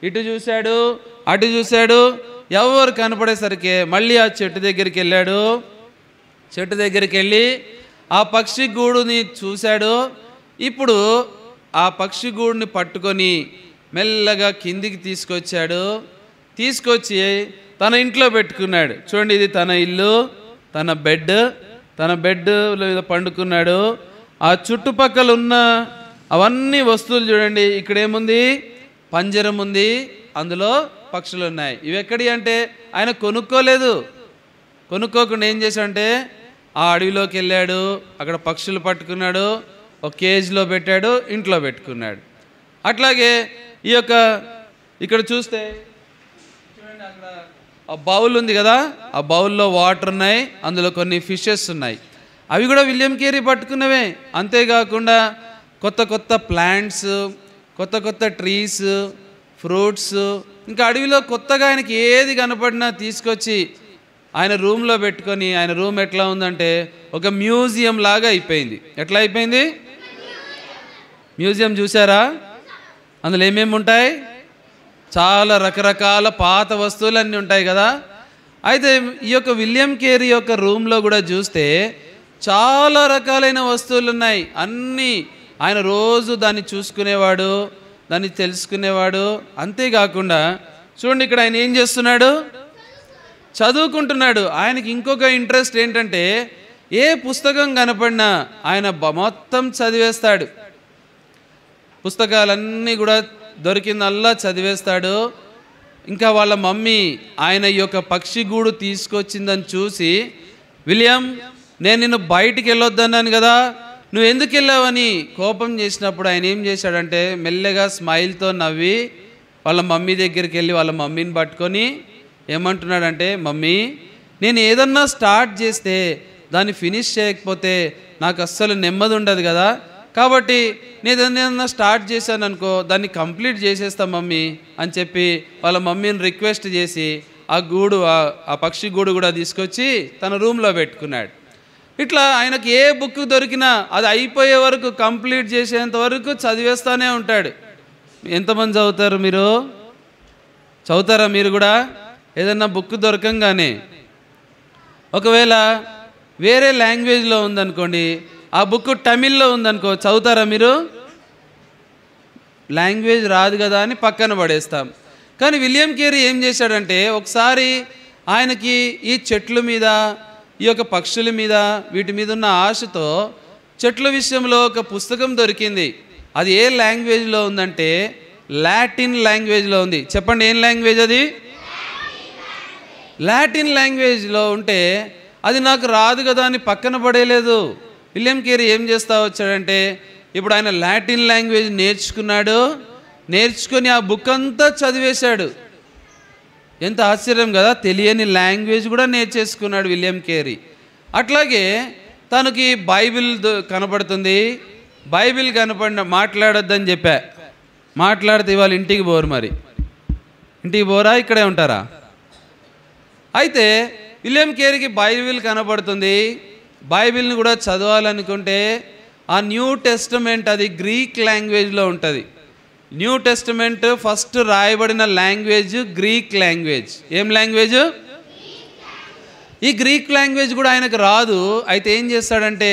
S7: ఇటు చూశాడు, అటు చూశాడు, ఎవరు కనపడేసరికి మళ్ళీ ఆ చెట్టు దగ్గరికి వెళ్ళాడు. చెట్టు దగ్గరికి వెళ్ళి ఆ పక్షి గూడుని చూశాడు. ఇప్పుడు ఆ పక్షి గూడుని పట్టుకొని మెల్లగా కిందికి తీసుకొచ్చి తన ఇంట్లో పెట్టుకున్నాడు. చూడండి, ఇది తన ఇల్లు, తన బెడ్ మీద పండుకున్నాడు. ఆ చుట్టుపక్కల ఉన్న అవన్నీ వస్తువులు చూడండి. ఇక్కడ ఏముంది? పంజరం ఉంది, అందులో పక్షులు ఉన్నాయి. ఇవి ఎక్కడి అంటే ఆయన కొనుక్కోకుండా ఏం చేశాడంటే ఆ అడవిలోకి వెళ్ళాడు, అక్కడ పక్షులు పట్టుకున్నాడు, ఒక కేజ్లో పెట్టాడు, ఇంట్లో పెట్టుకున్నాడు. అట్లాగే ఇక్కడ చూస్తే చూడండి, అక్కడ ఆ బౌల్ ఉంది కదా, ఆ బౌల్లో వాటర్ ఉన్నాయి, అందులో కొన్ని ఫిషెస్ ఉన్నాయి. అవి కూడా విలియం కేరీ పట్టుకున్నవే. అంతేకాకుండా కొత్త ప్లాంట్స్, కొత్త ట్రీస్, ఫ్రూట్స్, ఇంకా అడవిలో కొత్తగా ఆయనకి ఏది కనపడినా తీసుకొచ్చి ఆయన రూమ్లో పెట్టుకొని, ఆయన రూమ్ ఎట్లా ఉందంటే ఒక మ్యూజియం లాగా అయిపోయింది. ఎట్లా అయిపోయింది? మ్యూజియం చూసారా? అందులో ఏమేమి ఉంటాయి? చాలా రకరకాల పాత వస్తువులు అన్నీ ఉంటాయి కదా. అయితే ఈ యొక్క విలియం కేరీ యొక్క రూమ్లో కూడా చూస్తే చాలా రకాలైన వస్తువులు ఉన్నాయి. అన్నీ ఆయన రోజు దాన్ని చూసుకునేవాడు, దాన్ని తెలుసుకునేవాడు. అంతేకాకుండా చూడండి ఇక్కడ ఆయన ఏం చేస్తున్నాడు, చదువుకుంటున్నాడు. ఆయనకి ఇంకొక ఇంట్రెస్ట్ ఏంటంటే ఏ పుస్తకం కనపడినా ఆయన మొత్తం చదివేస్తాడు. పుస్తకాలన్నీ కూడా దొరికిందల్లా చదివేస్తాడు. ఇంకా వాళ్ళ మమ్మీ ఆయన ఈ యొక్క పక్షి గూడు తీసుకొచ్చిందని చూసి, విలియం నేను నిన్ను బయటికి వెళ్ళొద్దన్నాను కదా, నువ్వు ఎందుకు వెళ్ళావని కోపం చేసినప్పుడు ఆయన ఏం చేశాడంటే మెల్లగా స్మైల్తో నవ్వి వాళ్ళ మమ్మీ దగ్గరికి వెళ్ళి వాళ్ళ మమ్మీని పట్టుకొని ఏమంటున్నాడంటే, మమ్మీ నేను ఏదన్నా స్టార్ట్ చేస్తే దాన్ని ఫినిష్ చేయకపోతే నాకు అస్సలు నెమ్మది ఉండదు కదా, కాబట్టి నేను ఏదన్నా స్టార్ట్ చేశాను అనుకో దాన్ని కంప్లీట్ చేసేస్తా మమ్మీ అని చెప్పి వాళ్ళ మమ్మీని రిక్వెస్ట్ చేసి ఆ పక్షి గూడు కూడా తీసుకొచ్చి తన రూమ్లో పెట్టుకున్నాడు. ఇట్లా ఆయనకి ఏ బుక్ దొరికినా అది అయిపోయే వరకు కంప్లీట్ చేసేంత వరకు చదివేస్తూనే ఉంటాడు. ఎంతమంది చదువుతారు? మీరు చదువుతారా? మీరు కూడా ఏదన్నా బుక్ దొరకంగానే, ఒకవేళ వేరే లాంగ్వేజ్లో ఉందనుకోండి, ఆ బుక్ తమిళ్లో ఉందనుకో, చదువుతారా మీరు? లాంగ్వేజ్ రాదు కదా అని పక్కన పడేస్తాం. కానీ విలియం కేరీ ఏం చేశాడంటే ఒకసారి ఆయనకి ఈ చెట్ల మీద, ఈ యొక్క పక్షుల మీద, వీటి మీద ఉన్న ఆశతో చెట్ల విషయంలో ఒక పుస్తకం దొరికింది. అది ఏ లాంగ్వేజ్లో ఉందంటే లాటిన్ లాంగ్వేజ్లో ఉంది. చెప్పండి ఏం లాంగ్వేజ్ అది? లాటిన్ లాంగ్వేజ్లో ఉంటే అది నాకు రాదు కదా అని పక్కన పడేయలేదు. విలియం కేరీ ఏం చేస్తా వచ్చాడంటే ఇప్పుడు ఆయన లాటిన్ లాంగ్వేజ్ నేర్చుకొని ఆ బుక్ అంతా చదివేశాడు. ఎంత ఆశ్చర్యం కదా, తెలియని లాంగ్వేజ్ కూడా నేర్చేసుకున్నాడు విలియం కేరీ. అట్లాగే తనకి బైబిల్ కనపడుతుంది, బైబిల్ మాట్లాడొద్దని చెప్పా, మాట్లాడితే ఇవాళ ఇంటికి పోరు. మరి ఇంటికి పోరా, ఇక్కడే ఉంటారా? అయితే విలియం కేరీకి బైబిల్ కనపడుతుంది. బైబిల్ని కూడా చదవాలనుకుంటే ఆ న్యూ టెస్టమెంట్ అది గ్రీక్ లాంగ్వేజ్లో ఉంటుంది. న్యూ టెస్టమెంట్ ఫస్ట్ రాయబడిన లాంగ్వేజ్ గ్రీక్ లాంగ్వేజ్. ఏం లాంగ్వేజ్? ఈ గ్రీక్ లాంగ్వేజ్ కూడా ఆయనకు రాదు. అయితే ఏం చేస్తాడంటే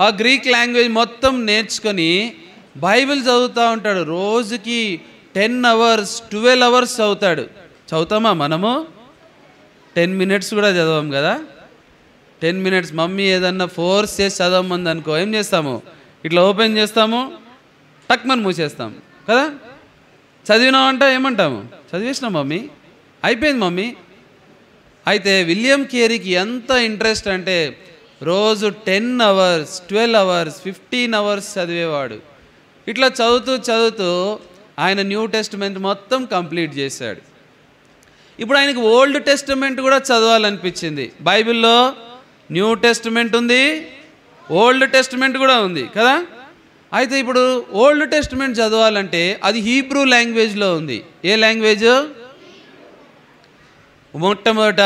S7: ఆ గ్రీక్ లాంగ్వేజ్ మొత్తం నేర్చుకొని బైబిల్ చదువుతూ ఉంటాడు. రోజుకి 10 hours 12 hours చదువుతాడు. చదువుతామా మనము? 10 minutes కూడా చదవం కదా. 10 minutes మమ్మీ ఏదన్నా ఫోర్స్ చేసి చదవమంది అనుకో, ఏం చేస్తాము? ఇట్లా ఓపెన్ చేస్తాము, టక్మని మూసేస్తాం కదా. చదివినామంట ఏమంటాము? చదివేసినాం మమ్మీ, అయిపోయింది మమ్మీ. అయితే విలియం కేరీకి ఎంత ఇంట్రెస్ట్ అంటే రోజు 10 hours 12 hours 15 hours చదివేవాడు. ఇట్లా చదువుతూ ఆయన న్యూ టెస్టమెంట్ మొత్తం కంప్లీట్ చేశాడు. ఇప్పుడు ఆయనకు ఓల్డ్ టెస్టమెంట్ కూడా చదవాలనిపించింది. బైబిల్లో న్యూ టెస్టమెంట్ ఉంది, ఓల్డ్ టెస్టమెంట్ కూడా ఉంది కదా. అయితే ఇప్పుడు ఓల్డ్ టెస్టమెంట్ చదవాలంటే అది హీబ్రూ లాంగ్వేజ్లో ఉంది. ఏ లాంగ్వేజ్? మొట్టమొదట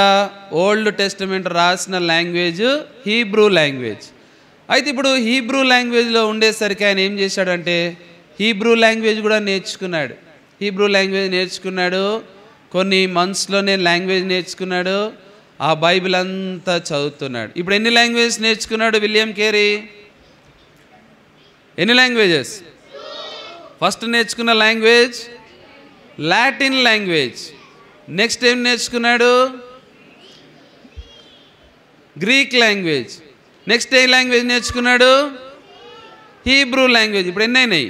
S7: ఓల్డ్ టెస్టమెంట్ రాసిన లాంగ్వేజ్ హీబ్రూ లాంగ్వేజ్. అయితే ఇప్పుడు హీబ్రూ లాంగ్వేజ్లో ఉండేసరికి ఆయన ఏం చేశాడంటే హీబ్రూ లాంగ్వేజ్ కూడా నేర్చుకున్నాడు. హీబ్రూ లాంగ్వేజ్ నేర్చుకున్నాడు, కొన్ని మంత్స్లోనే లాంగ్వేజ్ నేర్చుకున్నాడు. ఆ బైబిల్ అంతా చదువుతున్నాడు. ఇప్పుడు ఎన్ని లాంగ్వేజెస్ నేర్చుకున్నాడు విలియం కేరీ? ఎన్ని లాంగ్వేజెస్? ఫస్ట్ నేర్చుకున్న లాంగ్వేజ్ లాటిన్ లాంగ్వేజ్. నెక్స్ట్ ఏం నేర్చుకున్నాడు? Greek language. నెక్స్ట్ ఏ లాంగ్వేజ్ నేర్చుకున్నాడు? Hebrew language. ఇప్పుడు ఎన్ని అయినాయి?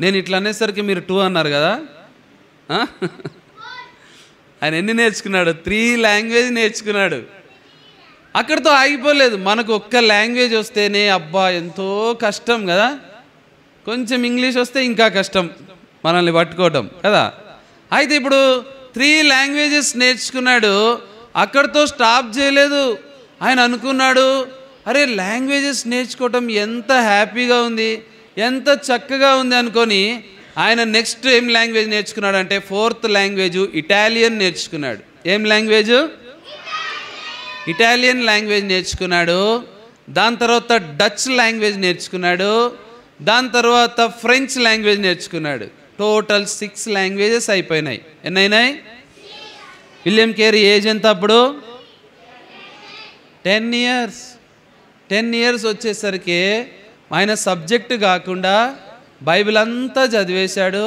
S7: నేను ఇట్లా అనేసరికి మీరు 2 అన్నారు కదా. ఆయన ఎన్ని నేర్చుకున్నాడు? 3 లాంగ్వేజ్ నేర్చుకున్నాడు. అక్కడితో ఆగిపోలేదు. మనకు ఒక్క లాంగ్వేజ్ వస్తేనే అబ్బా ఎంతో కష్టం కదా. కొంచెం ఇంగ్లీష్ వస్తే ఇంకా కష్టం మనల్ని పట్టుకోవటం కదా. అయితే ఇప్పుడు 3 లాంగ్వేజెస్ నేర్చుకున్నాడు. అక్కడితో స్టాప్ చేయలేదు. ఆయన అనుకున్నాడు, అరే లాంగ్వేజెస్ నేర్చుకోవటం ఎంత హ్యాపీగా ఉంది, ఎంత చక్కగా ఉంది అనుకొని ఆయన నెక్స్ట్ ఏం లాంగ్వేజ్ నేర్చుకున్నాడు అంటే 4th లాంగ్వేజ్ ఇటాలియన్ నేర్చుకున్నాడు. ఏం లాంగ్వేజ్? ఇటాలియన్ లాంగ్వేజ్ నేర్చుకున్నాడు. దాని తర్వాత డచ్ లాంగ్వేజ్ నేర్చుకున్నాడు. దాని తర్వాత ఫ్రెంచ్ లాంగ్వేజ్ నేర్చుకున్నాడు. టోటల్ 6 లాంగ్వేజెస్ అయిపోయినాయి. ఎన్నైనాయి? విలియం కేరీ ఏజ్ ఎంత అప్పుడు? 10 years. 10 years వచ్చేసరికి ఆయన సబ్జెక్టు కాకుండా బైబిల్ అంతా చదివేశాడు.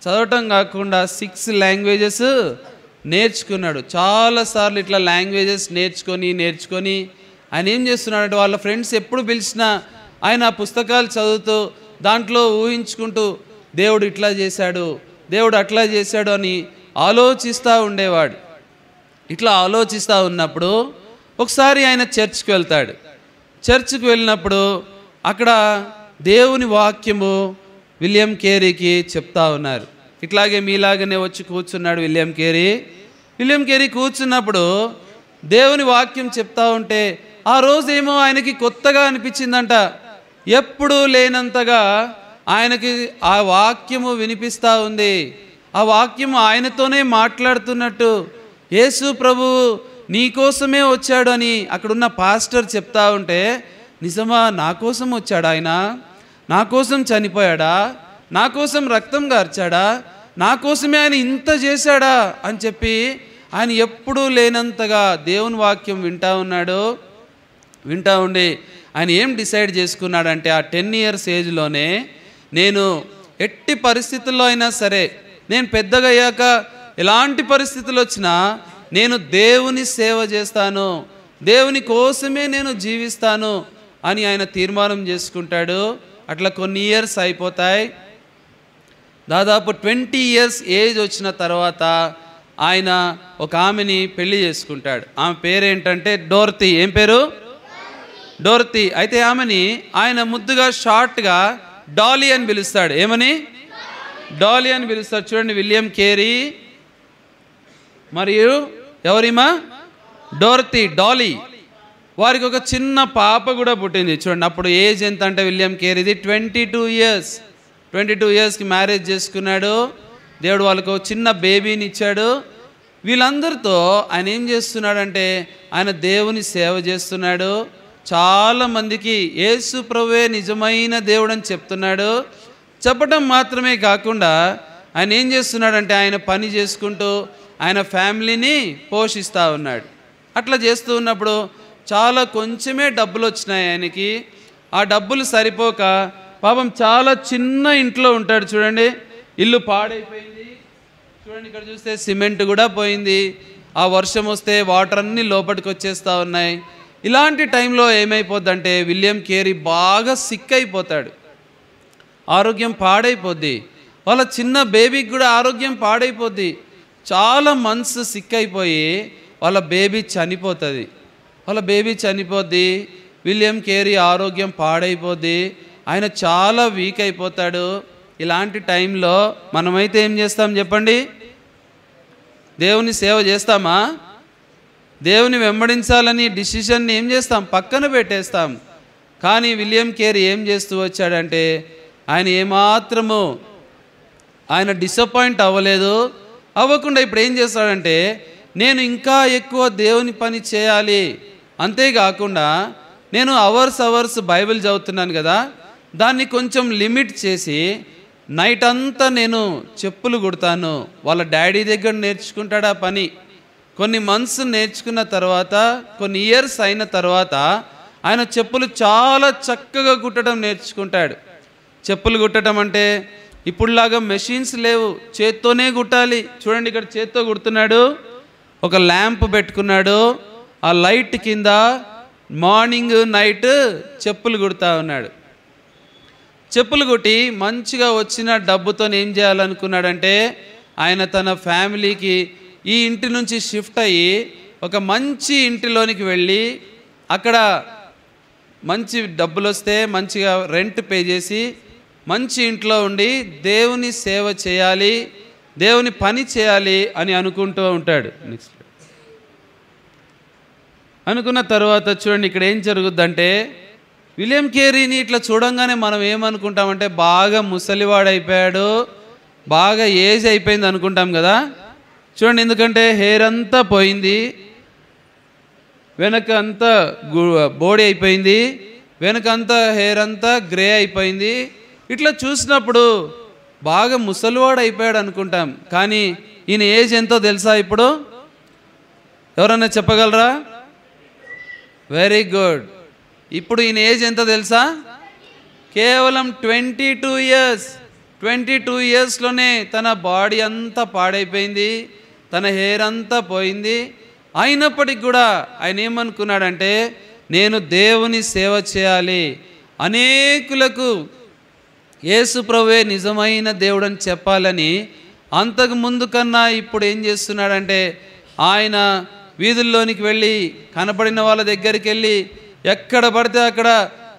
S7: చదవటం కాకుండా 6 లాంగ్వేజెస్ నేర్చుకున్నాడు. చాలాసార్లు ఇట్లా లాంగ్వేజెస్ నేర్చుకొని ఆయన ఏం చేస్తున్నాడంటే వాళ్ళ ఫ్రెండ్స్ ఎప్పుడు పిలిచినా ఆయన పుస్తకాలు చదువుతూ దాంట్లో ఊహించుకుంటూ దేవుడు ఇట్లా చేశాడు, దేవుడు అట్లా చేశాడు అని ఆలోచిస్తూ ఉండేవాడు. ఇట్లా ఆలోచిస్తూ ఉన్నప్పుడు ఒకసారి ఆయన చర్చ్కి వెళ్తాడు. చర్చ్కి వెళ్ళినప్పుడు అక్కడ దేవుని వాక్యము విలియం కేరీకి చెప్తా ఉన్నారు. ఇట్లాగే మీలాగనే వచ్చి కూర్చున్నాడు విలియం కేరీ కూర్చున్నప్పుడు దేవుని వాక్యం చెప్తా ఉంటే ఆ రోజేమో ఆయనకి కొత్తగా అనిపించిందంట. ఎప్పుడూ లేనంతగా ఆయనకి ఆ వాక్యము వినిపిస్తూ ఉంది. ఆ వాక్యము ఆయనతోనే మాట్లాడుతున్నట్టు, యేసు ప్రభువు నీకోసమే వచ్చాడు అని అక్కడున్న పాస్టర్ చెప్తా ఉంటే, నిజమా నా కోసం వచ్చాడా ఆయన? నా కోసం చనిపోయాడా? నా కోసం రక్తం గార్చాడా? నా కోసమే ఆయన ఇంత చేశాడా అని చెప్పి ఆయన ఎప్పుడూ లేనంతగా దేవుని వాక్యం వింటూ ఉన్నాడు. వింటూ ఉండి ఆయన ఏం డిసైడ్ చేసుకున్నాడంటే ఆ 10 years ఏజ్లోనే నేను ఎట్టి పరిస్థితుల్లో అయినా సరే, నేను పెద్దగా అయ్యాక ఎలాంటి పరిస్థితులు వచ్చినా నేను దేవుని సేవ చేస్తాను, దేవుని కోసమే నేను జీవిస్తాను అని ఆయన తీర్మానం చేసుకుంటాడు. అట్లా కొన్ని ఇయర్స్ అయిపోతాయి. దాదాపు 20 years ఏజ్ వచ్చిన తర్వాత ఆయన ఒక ఆమెని పెళ్లి చేసుకుంటాడు. ఆమె పేరేంటంటే డోర్తీ. ఏం పేరు? డోర్తీ. అయితే ఆమెని ఆయన ముద్దుగా షార్ట్గా డాలీ అని పిలుస్తాడు. ఏమని? డాలీ అని పిలుస్తాడు. చూడండి, విలియం కేరీ మరియు ఎవరిమా? డోర్తీ, డాలీ. వారికి ఒక చిన్న పాప కూడా పుట్టింది. చూడండి, అప్పుడు ఏజ్ ఎంత అంటే విలియం కేరీది 22 years. 22 yearsకి మ్యారేజ్ చేసుకున్నాడు. దేవుడు వాళ్ళకు చిన్న బేబీని ఇచ్చాడు. వీళ్ళందరితో ఆయన ఏం చేస్తున్నాడంటే ఆయన దేవుని సేవ చేస్తున్నాడు. చాలామందికి యేసు ప్రభువే నిజమైన దేవుడు అని చెప్తున్నాడు. చెప్పటం మాత్రమే కాకుండా ఆయన ఏం చేస్తున్నాడంటే ఆయన పని చేసుకుంటూ ఆయన ఫ్యామిలీని పోషిస్తూ ఉన్నాడు. అట్లా చేస్తూ ఉన్నప్పుడు చాలా కొంచెమే డబ్బులు వచ్చినాయి ఆయనకి. ఆ డబ్బులు సరిపోక పాపం చాలా చిన్న ఇంట్లో ఉంటాడు. చూడండి, ఇల్లు పాడైపోయింది. చూడండి, ఇక్కడ చూస్తే సిమెంట్ కూడా పోయింది. ఆ వర్షం వస్తే వాటర్ అన్నీ లోపలికి వచ్చేస్తూ ఉన్నాయి. ఇలాంటి టైంలో ఏమైపోద్దంటే విలియం కేరీ బాగా సిక్ అయిపోతాడు. ఆరోగ్యం పాడైపోద్ది. వాళ్ళ చిన్న బేబీకి కూడా ఆరోగ్యం పాడైపోద్ది. చాలా మంత్స్ సిక్ అయిపోయి వాళ్ళ బేబీ చనిపోద్ది. విలియం కేరీ ఆరోగ్యం పాడైపోద్ది. ఆయన చాలా వీక్ అయిపోతాడు. ఇలాంటి టైంలో మనమైతే ఏం చేస్తాం చెప్పండి? దేవుని సేవ చేస్తామా? దేవుని వెంబడించాలని డిసిషన్ని ఏం చేస్తాం? పక్కన పెట్టేస్తాం. కానీ విలియం కేరీ ఏం చేస్తూ వచ్చాడంటే ఆయన ఏమాత్రము ఆయన డిసప్పాయింట్ అవ్వకుండా ఇప్పుడు ఏం చేస్తాడంటే నేను ఇంకా ఎక్కువ దేవుని పని చేయాలి, అంతేకాకుండా నేను అవర్స్ బైబిల్ చదువుతున్నాను కదా, దాన్ని కొంచెం లిమిట్ చేసి నైట్ అంతా నేను చెప్పులు కుడతాను. వాళ్ళ డాడీ దగ్గర నేర్చుకుంటాడు ఆ పని. కొన్ని మంత్స్ నేర్చుకున్న తర్వాత, కొన్ని ఇయర్స్ అయిన తర్వాత ఆయన చెప్పులు చాలా చక్కగా కుట్టడం నేర్చుకుంటాడు. చెప్పులు కుట్టడం అంటే ఇప్పుడులాగా మెషిన్స్ లేవు, చేత్తోనే కుట్టాలి. చూడండి, ఇక్కడ చేత్తో కుడుతున్నాడు. ఒక ల్యాంప్ పెట్టుకున్నాడు. ఆ లైట్ కింద మార్నింగ్ నైట్ చెప్పులు కుడతా ఉన్నాడు. చెప్పులు కుట్టి మంచిగా వచ్చిన డబ్బుతో ఏం చేయాలనుకున్నాడంటే ఆయన తన ఫ్యామిలీకి ఈ ఇంటి నుంచి షిఫ్ట్ అయ్యి ఒక మంచి ఇంటిలోనికి వెళ్ళి అక్కడ మంచి డబ్బులు వస్తే మంచిగా రెంట్ పే చేసి మంచి ఇంట్లో ఉండి దేవుని సేవ చేయాలి, దేవుని పని చేయాలి అని అనుకుంటూ ఉంటాడు. నెక్స్ట్ అనుకున్న తర్వాత చూడండి ఇక్కడ ఏం జరుగుద్దంటే విలియం కేరీని ఇట్లా చూడంగానే మనం ఏమనుకుంటామంటే బాగా ముసలివాడైపోయాడు, బాగా ఏజ్ అయిపోయింది అనుకుంటాం కదా. చూడండి, ఎందుకంటే హెయిర్ అంతా పోయింది, వెనక అంతా బోడీ అయిపోయింది, వెనక అంతా హెయిర్ అంతా గ్రే అయిపోయింది. ఇట్లా చూసినప్పుడు బాగా ముసలివాడు అయిపోయాడు అనుకుంటాం. కానీ ఈయన ఏజ్ ఎంతో తెలుసా? ఇప్పుడు ఎవరన్నా చెప్పగలరా? Very good. ఇప్పుడు ఈయన ఏజ్ ఎంత తెలుసా? కేవలం 22 ఇయర్స్ 22 ఇయర్స్లోనే తన బాడీ అంతా పాడైపోయింది, తన హెయిర్ అంతా పోయింది. అయినప్పటికి కూడా ఆయన ఏమనుకున్నాడంటే నేను దేవుని సేవ చేయాలి, అనేకులకు యేసు ప్రభువే నిజమైన దేవుడని చెప్పాలని అంతకు ముందు కన్నా ఇప్పుడు ఏం చేస్తున్నాడంటే ఆయన వీధుల్లోనికి వెళ్ళి కనపడిన వాళ్ళ దగ్గరికి వెళ్ళి ఎక్కడ పడితే అక్కడ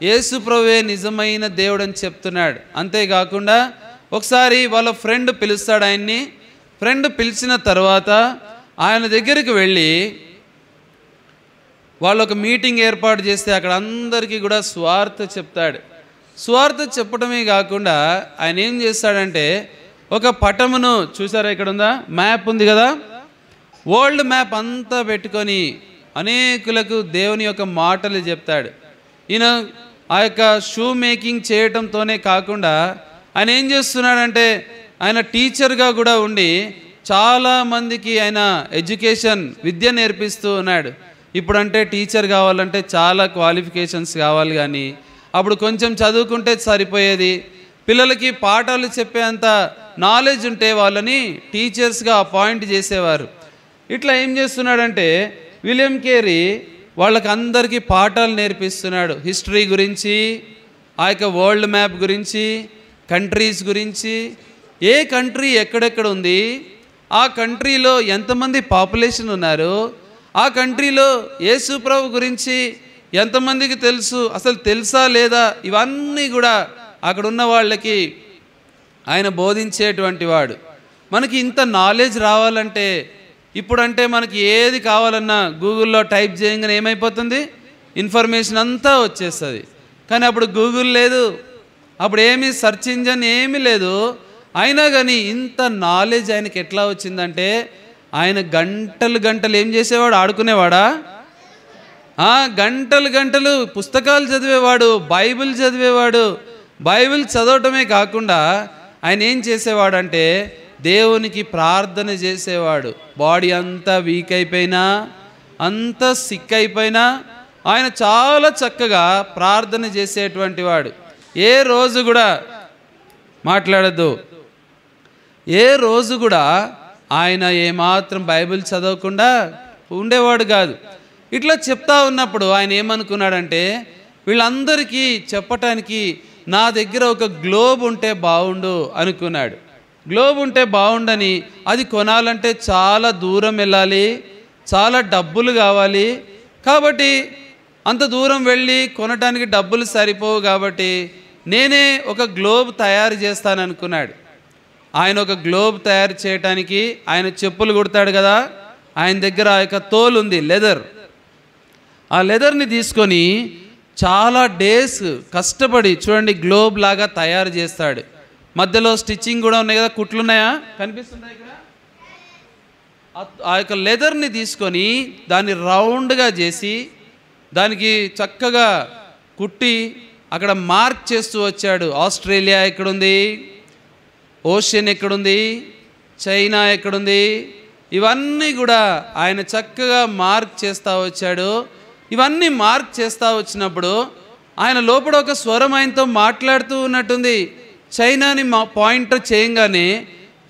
S7: యేసు ప్రభువే నిజమైన దేవుడని చెప్తున్నాడు. అంతేకాకుండా ఒకసారి వాళ్ళ ఫ్రెండ్ పిలుస్తాడు ఆయన్ని. ఫ్రెండ్ పిలిచిన తర్వాత ఆయన దగ్గరికి వెళ్ళి వాళ్ళు ఒక మీటింగ్ ఏర్పాటు చేస్తే అక్కడ అందరికీ కూడా స్వార్థ చెప్తాడు. స్వార్థ చెప్పడమే కాకుండా ఆయన ఏం చేస్తాడంటే ఒక పటమును చూసారా, ఇక్కడ ఉందా మ్యాప్ ఉంది కదా, వరల్డ్ మ్యాప్ అంతా పెట్టుకొని అనేకులకు దేవుని యొక్క మాటలు చెప్తాడు. ఈయన ఆ యొక్క షూ మేకింగ్ చేయటంతోనే కాకుండా ఆయన ఏం చేస్తున్నాడంటే ఆయన టీచర్గా కూడా ఉండి చాలామందికి ఆయన ఎడ్యుకేషన్ విద్య నేర్పిస్తూ ఉన్నాడు. ఇప్పుడంటే టీచర్ కావాలంటే చాలా క్వాలిఫికేషన్స్ కావాలి, కానీ అప్పుడు కొంచెం చదువుకుంటే సరిపోయేది. పిల్లలకి పాఠాలు చెప్పేంత నాలెడ్జ్ ఉంటే వాళ్ళని టీచర్స్గా అపాయింట్ చేసేవారు. ఇట్లా ఏం చేస్తున్నాడంటే విలియం కేరీ వాళ్ళకి అందరికీ పాఠాలు నేర్పిస్తున్నాడు. హిస్టరీ గురించి, ఆ యొక్క వరల్డ్ మ్యాప్ గురించి, కంట్రీస్ గురించి, ఏ కంట్రీ ఎక్కడెక్కడ ఉంది, ఆ కంట్రీలో ఎంతమంది పాపులేషన్ ఉన్నారు, ఆ కంట్రీలో యేసు ప్రభు గురించి ఎంతమందికి తెలుసు, అసలు తెలుసా లేదా, ఇవన్నీ కూడా అక్కడ ఉన్న వాళ్ళకి ఆయన బోధించేటువంటి వాడు. మనకి ఇంత నాలెడ్జ్ రావాలంటే ఇప్పుడంటే మనకి ఏది కావాలన్నా గూగుల్లో టైప్ చేయగానే ఏమైపోతుంది, ఇన్ఫర్మేషన్ అంతా వచ్చేస్తుంది. కానీ అప్పుడు గూగుల్ లేదు, అప్పుడు ఏమీ సెర్చ్ ఇంజన్ ఏమీ లేదు. అయినా కానీ ఇంత నాలెడ్జ్ ఆయనకి ఎట్లా వచ్చిందంటే ఆయన గంటలు గంటలు ఏం చేసేవాడు, ఆడుకునేవాడా, గంటలు గంటలు పుస్తకాలు చదివేవాడు, బైబిల్ చదివేవాడు. బైబిల్ చదవటమే కాకుండా ఆయన ఏం చేసేవాడంటే దేవునికి ప్రార్థన చేసేవాడు. బాడీ అంతా వీక్ అయిపోయినా, అంతా సిక్ అయిపోయినా ఆయన చాలా చక్కగా ప్రార్థన చేసేటువంటి వాడు. ఏ రోజు కూడా మాట్లాడద్దు, ఏ రోజు కూడా ఆయన ఏమాత్రం బైబిల్ చదవకుండా ఉండేవాడు కాదు. ఇట్లా చెప్తా ఉన్నప్పుడు ఆయన ఏమనుకున్నాడంటే వీళ్ళందరికీ చెప్పటానికి నా దగ్గర ఒక గ్లోబ్ ఉంటే బాగుండు అనుకున్నాడు. గ్లోబ్ ఉంటే బాగుండని, అది కొనాలంటే చాలా దూరం వెళ్ళాలి, చాలా డబ్బులు కావాలి, కాబట్టి అంత దూరం వెళ్ళి కొనటానికి డబ్బులు సరిపోవు, కాబట్టి నేనే ఒక గ్లోబ్ తయారు చేస్తాను అనుకున్నాడు. ఆయన ఒక గ్లోబ్ తయారు చేయటానికి ఆయన చెప్పులు కుడతాడు కదా, ఆయన దగ్గర ఆ యొక్క తోలు ఉంది, లెదర్. ఆ లెదర్ని తీసుకొని చాలా డేస్ కష్టపడి చూడండి గ్లోబ్ లాగా తయారు చేస్తాడు. మధ్యలో స్టిచ్చింగ్ కూడా ఉన్నాయి కదా, కుట్లు ఉన్నాయా, కనిపిస్తున్నాయి ఇక్కడ. ఆ యొక్క లెదర్ని తీసుకొని దాన్ని రౌండ్గా చేసి దానికి చక్కగా కుట్టి అక్కడ మార్క్ చేస్తూ వచ్చాడు. ఆస్ట్రేలియా ఎక్కడుంది, ఓషియన్ ఎక్కడుంది, చైనా ఎక్కడుంది, ఇవన్నీ కూడా ఆయన చక్కగా మార్క్ చేస్తూ వచ్చాడు. ఇవన్నీ మార్క్ చేస్తూ వచ్చినప్పుడు ఆయన లోపల ఒక స్వరం ఆయనతో మాట్లాడుతూ ఉన్నట్టుంది. చైనాని పాయింటర్ చేయంగానే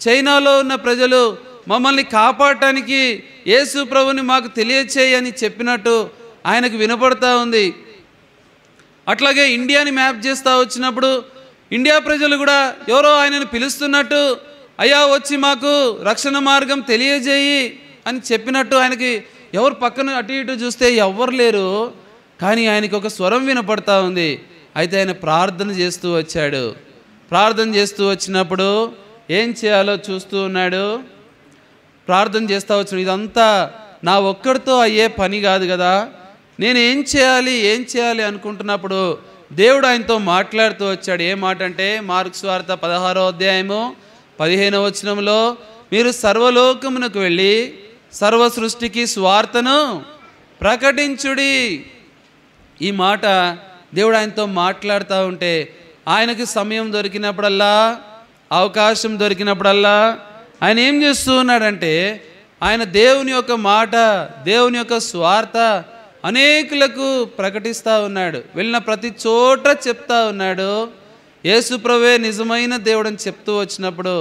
S7: చైనాలో ఉన్న ప్రజలు మమ్మల్ని కాపాడటానికి యేసు ప్రభుని మాకు తెలియచేయని చెప్పినట్టు ఆయనకు వినపడతా ఉంది. అట్లాగే ఇండియాని మ్యాప్ చేస్తూ వచ్చినప్పుడు ఇండియా ప్రజలు కూడా ఎవరో ఆయనను పిలుస్తున్నట్టు, అయ్యా వచ్చి మాకు రక్షణ మార్గం తెలియజేయి అని చెప్పినట్టు ఆయనకి ఎవరు పక్కన అటు ఇటు చూస్తే ఎవ్వరు లేరు, కానీ ఆయనకి ఒక స్వరం వినపడతా ఉంది. అయితే ఆయన ప్రార్థన చేస్తూ వచ్చాడు. ప్రార్థన చేస్తూ వచ్చినప్పుడు ఏం చేయాలో చూస్తూ ఉన్నాడు. ప్రార్థన చేస్తూ వచ్చిన ఇదంతా నా ఒక్కడితో అయ్యే పని కాదు కదా, నేను ఏం చేయాలి అనుకుంటున్నప్పుడు దేవుడు ఆయనతో మాట్లాడుతూ వచ్చాడు. ఏ మాట అంటే మార్కు సువార్త 16వ అధ్యాయము 15వ వచనంలో, మీరు సర్వలోకమునకు వెళ్ళి సర్వ సృష్టికి స్వార్థను ప్రకటించుడి. ఈ మాట దేవుడు ఆయనతో మాట్లాడుతూ ఉంటే ఆయనకి సమయం దొరికినప్పుడల్లా, అవకాశం దొరికినప్పుడల్లా ఆయన ఏం చేస్తూ ఉన్నాడంటే ఆయన దేవుని యొక్క మాట, దేవుని యొక్క స్వార్థ అనేకులకు ప్రకటిస్తూ ఉన్నాడు. వెళ్ళిన ప్రతి చోట చెప్తా ఉన్నాడు. యేసుప్రభువే నిజమైన దేవుడని చెప్తూ వచ్చినప్పుడు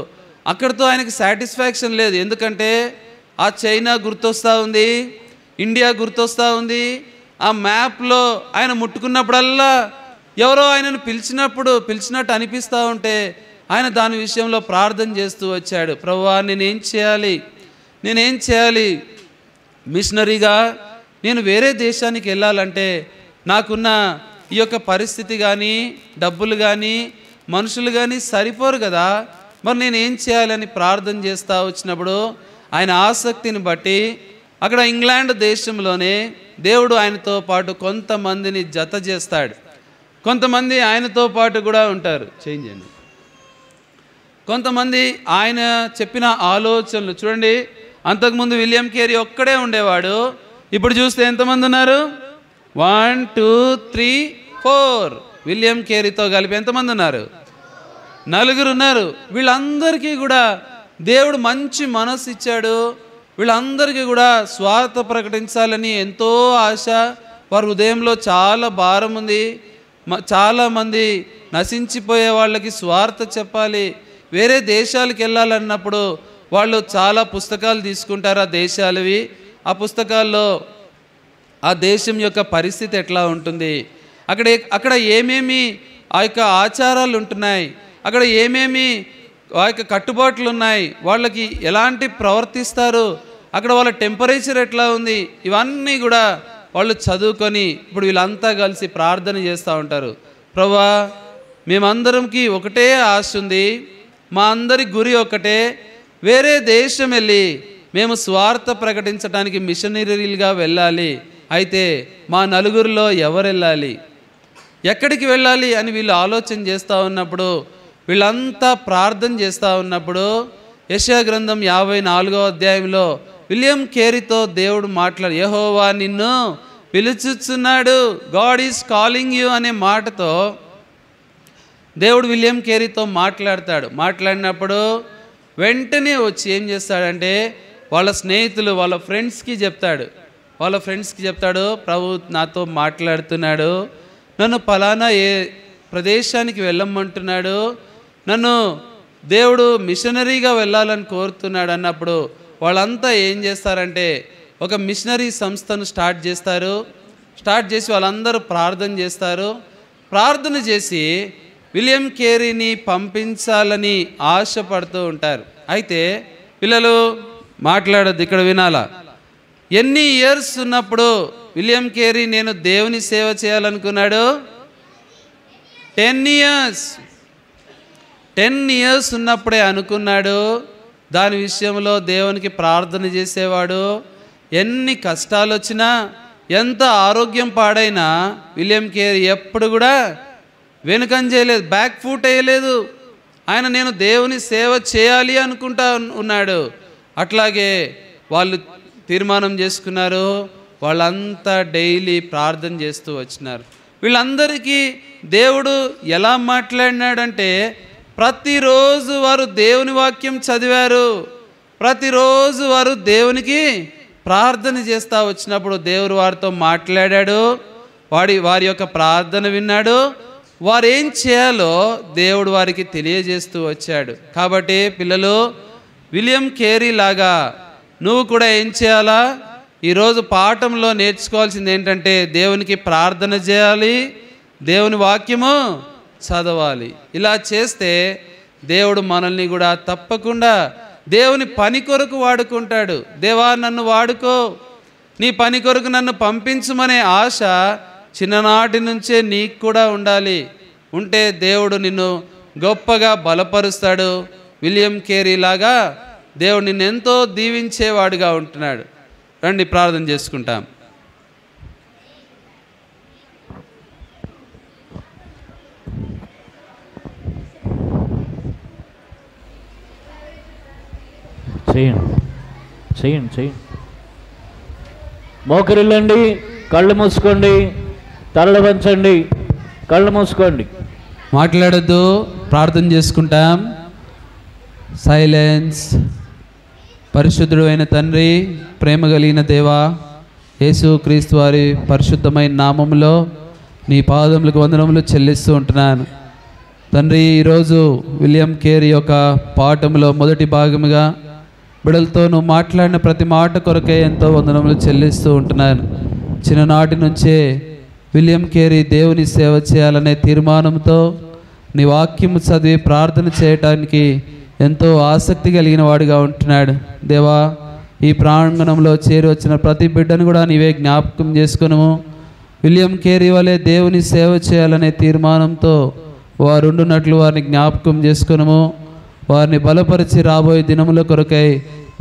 S7: అక్కడితో ఆయనకి సాటిస్ఫాక్షన్ లేదు. ఎందుకంటే ఆ చైనా గుర్తొస్తూ ఉంది, ఇండియా గుర్తొస్తూ ఉంది. ఆ మ్యాప్లో ఆయన ముట్టుకున్నప్పుడల్లా ఎవరో ఆయనను పిలిచినట్టు అనిపిస్తూ ఉంటే ఆయన దాని విషయంలో ప్రార్థన చేస్తూ వచ్చాడు. ప్రభువా, నేనేం చేయాలి? మిషనరీగా నేను వేరే దేశానికి వెళ్ళాలంటే నాకున్న ఈ యొక్క పరిస్థితి కానీ, డబ్బులు కానీ, మనుషులు కానీ సరిపోరు కదా. మరి నేనేం చేయాలని ప్రార్థన చేస్తూ వచ్చినప్పుడు ఆయన ఆసక్తిని బట్టి అక్కడ ఇంగ్లాండ్ దేశంలోనే దేవుడు ఆయనతో పాటు కొంతమందిని జత చేస్తాడు. కొంతమంది ఆయనతో పాటు కూడా ఉంటారు. చేంజ్ చేయండి. కొంతమంది ఆయన చెప్పిన ఆలోచనలు చూడండి. అంతకుముందు విలియం కేరీ ఒక్కడే ఉండేవాడు. ఇప్పుడు చూస్తే ఎంతమంది ఉన్నారు? 1 2 3 4. విలియం కేరీతో కలిపి ఎంతమంది ఉన్నారు? 4 ఉన్నారు. వీళ్ళందరికీ కూడా దేవుడు మంచి మనసు ఇచ్చాడు. వీళ్ళందరికీ కూడా స్వార్థ ప్రకటించాలని ఎంతో ఆశ. వారి హృదయంలో చాలా భారం ఉంది. చాలామంది నశించిపోయే వాళ్ళకి స్వార్థ చెప్పాలి. వేరే దేశాలకు వెళ్ళాలన్నప్పుడు వాళ్ళు చాలా పుస్తకాలు తీసుకుంటారు ఆ దేశాలవి. ఆ పుస్తకాల్లో ఆ దేశం యొక్క పరిస్థితి ఎట్లా ఉంటుంది, అక్కడ ఏమేమి ఆ యొక్క ఆచారాలు ఉంటున్నాయి, అక్కడ ఏమేమి ఆ యొక్క కట్టుబాట్లు ఉన్నాయి, వాళ్ళకి ఎలాంటి ప్రవర్తిస్తారు, అక్కడ వాళ్ళ టెంపరేచర్ ఎట్లా ఉంది, ఇవన్నీ కూడా వాళ్ళు చదువుకొని ఇప్పుడు వీళ్ళంతా కలిసి ప్రార్థన చేస్తూ ఉంటారు. ప్రభువా, మేమందరంకి ఒకటే ఆశ ఉంది, మా అందరి గురి ఒకటే, వేరే దేశం వెళ్ళి మేము స్వార్థ ప్రకటించడానికి మిషనరీలుగా వెళ్ళాలి. అయితే మా నలుగురిలో ఎవరు వెళ్ళాలి, ఎక్కడికి వెళ్ళాలి అని వీళ్ళు ఆలోచన చేస్తూ ఉన్నప్పుడు, వీళ్ళంతా ప్రార్థన చేస్తూ ఉన్నప్పుడు యెషయా గ్రంథం 54వ అధ్యాయంలో విలియం కేరీతో దేవుడు యెహోవా నిన్ను పిలుచుచున్నాడు, గాడ్ ఈజ్ కాలింగ్ యూ అనే మాటతో దేవుడు విలియం కేరీతో మాట్లాడినప్పుడు వెంటనే వచ్చి ఏం చేస్తాడంటే వాళ్ళ స్నేహితులు వాళ్ళ ఫ్రెండ్స్కి చెప్తాడు, ప్రభు నాతో మాట్లాడుతున్నాడు, నన్ను పలానా ఏ ప్రదేశానికి వెళ్ళమంటున్నాడు, నన్ను దేవుడు మిషనరీగా వెళ్ళాలని కోరుతున్నాడు అన్నప్పుడు వాళ్ళంతా ఏం చేస్తారంటే ఒక మిషనరీ సంస్థను స్టార్ట్ చేసి వాళ్ళందరూ ప్రార్థన చేస్తారు. ప్రార్థన చేసి విలియం కేరీని పంపించాలని ఆశపడుతూ ఉంటారు. అయితే పిల్లలు మాట్లాడద్దు, ఇక్కడ వినాలా. ఎన్ని ఇయర్స్ ఉన్నప్పుడు విలియం కేరీ నేను దేవుని సేవ చేయాలనుకున్నాడు? 10 ఇయర్స్ ఉన్నప్పుడే అనుకున్నాడు. దాని విషయంలో దేవునికి ప్రార్థన చేసేవాడు. ఎన్ని కష్టాలు వచ్చినా, ఎంత ఆరోగ్యం పాడైనా విలియం కేరీ ఎప్పుడు కూడా వెనుకంజ చేయలేదు, బ్యాక్ ఫుట్ వేయలేదు. ఆయన నేను దేవుని సేవ చేయాలి అనుకుంటా ఉన్నాడు. అట్లాగే వాళ్ళు తీర్మానం చేసుకున్నారు. వాళ్ళంతా డైలీ ప్రార్థన చేస్తూ వచ్చినారు. వీళ్ళందరికీ దేవుడు ఎలా మాట్లాడినాడంటే ప్రతిరోజు వారు దేవుని వాక్యం చదివారు, ప్రతిరోజు వారు దేవునికి ప్రార్థన చేస్తూ వచ్చినప్పుడు దేవుడు వారితో మాట్లాడాడు, వారి యొక్క ప్రార్థన విన్నాడు, వారు ఏం చేయాలో దేవుడు వారికి తెలియజేస్తూ వచ్చాడు. కాబట్టి పిల్లలు, విలియం కేరీ లాగా నువ్వు కూడా ఏం చేయాలా? ఈరోజు పాఠంలో నేర్చుకోవాల్సింది ఏంటంటే దేవునికి ప్రార్థన చేయాలి, దేవుని వాక్యము చదవాలి. ఇలా చేస్తే దేవుడు మనల్ని కూడా తప్పకుండా దేవుని పని కొరకు వాడుకుంటాడు. దేవా నన్ను వాడుకో, నీ పని కొరకు నన్ను పంపించమనే ఆశ చిన్ననాటి నుంచే నీకు కూడా ఉంటే దేవుడు నిన్ను గొప్పగా బలపరుస్తాడు. విలియం కేరీ లాగా దేవుడు నిన్ను ఎంతో దీవించేవాడుగా ఉంటున్నాడు. రండి ప్రార్థన చేసుకుంటాం.
S6: చేయండి. మోకరిల్లండి, కళ్ళు మూసుకోండి, తలలు వంచండి, కళ్ళు మూసుకోండి,
S7: మాట్లాడద్దు, ప్రార్థన చేసుకుంటాం. సైలెన్స్. పరిశుద్ధుడు అయిన తండ్రి, ప్రేమ కలిగిన దేవా, యేసు క్రీస్తు వారి పరిశుద్ధమైన నామములో నీ పాదములకు వందనములు చెల్లిస్తూ ఉంటున్నాను తండ్రి. ఈరోజు విలియం కేరీ యొక్క పాఠంలో మొదటి భాగముగా బిడలతో నువ్వు మాట్లాడిన ప్రతి మాట కొరకే ఎంతో వందనములు చెల్లిస్తూ ఉంటున్నాను. చిన్ననాటి నుంచే విలియం కేరీ దేవుని సేవ చేయాలనే తీర్మానంతో నీ వాక్యము చదివి ప్రార్థన చేయటానికి ఎంతో ఆసక్తి కలిగిన వాడిగా ఉంటున్నాడు. దేవా, ఈ ప్రాంగణంలో చేరి వచ్చిన ప్రతి బిడ్డను కూడా నీవే జ్ఞాపకం చేసుకును. విలియం కేరీ వలె దేవుని సేవ చేయాలనే తీర్మానంతో వారు ఉండున్నట్లు వారిని జ్ఞాపకం చేసుకును. వారిని బలపరిచి రాబోయే దినముల కొరకై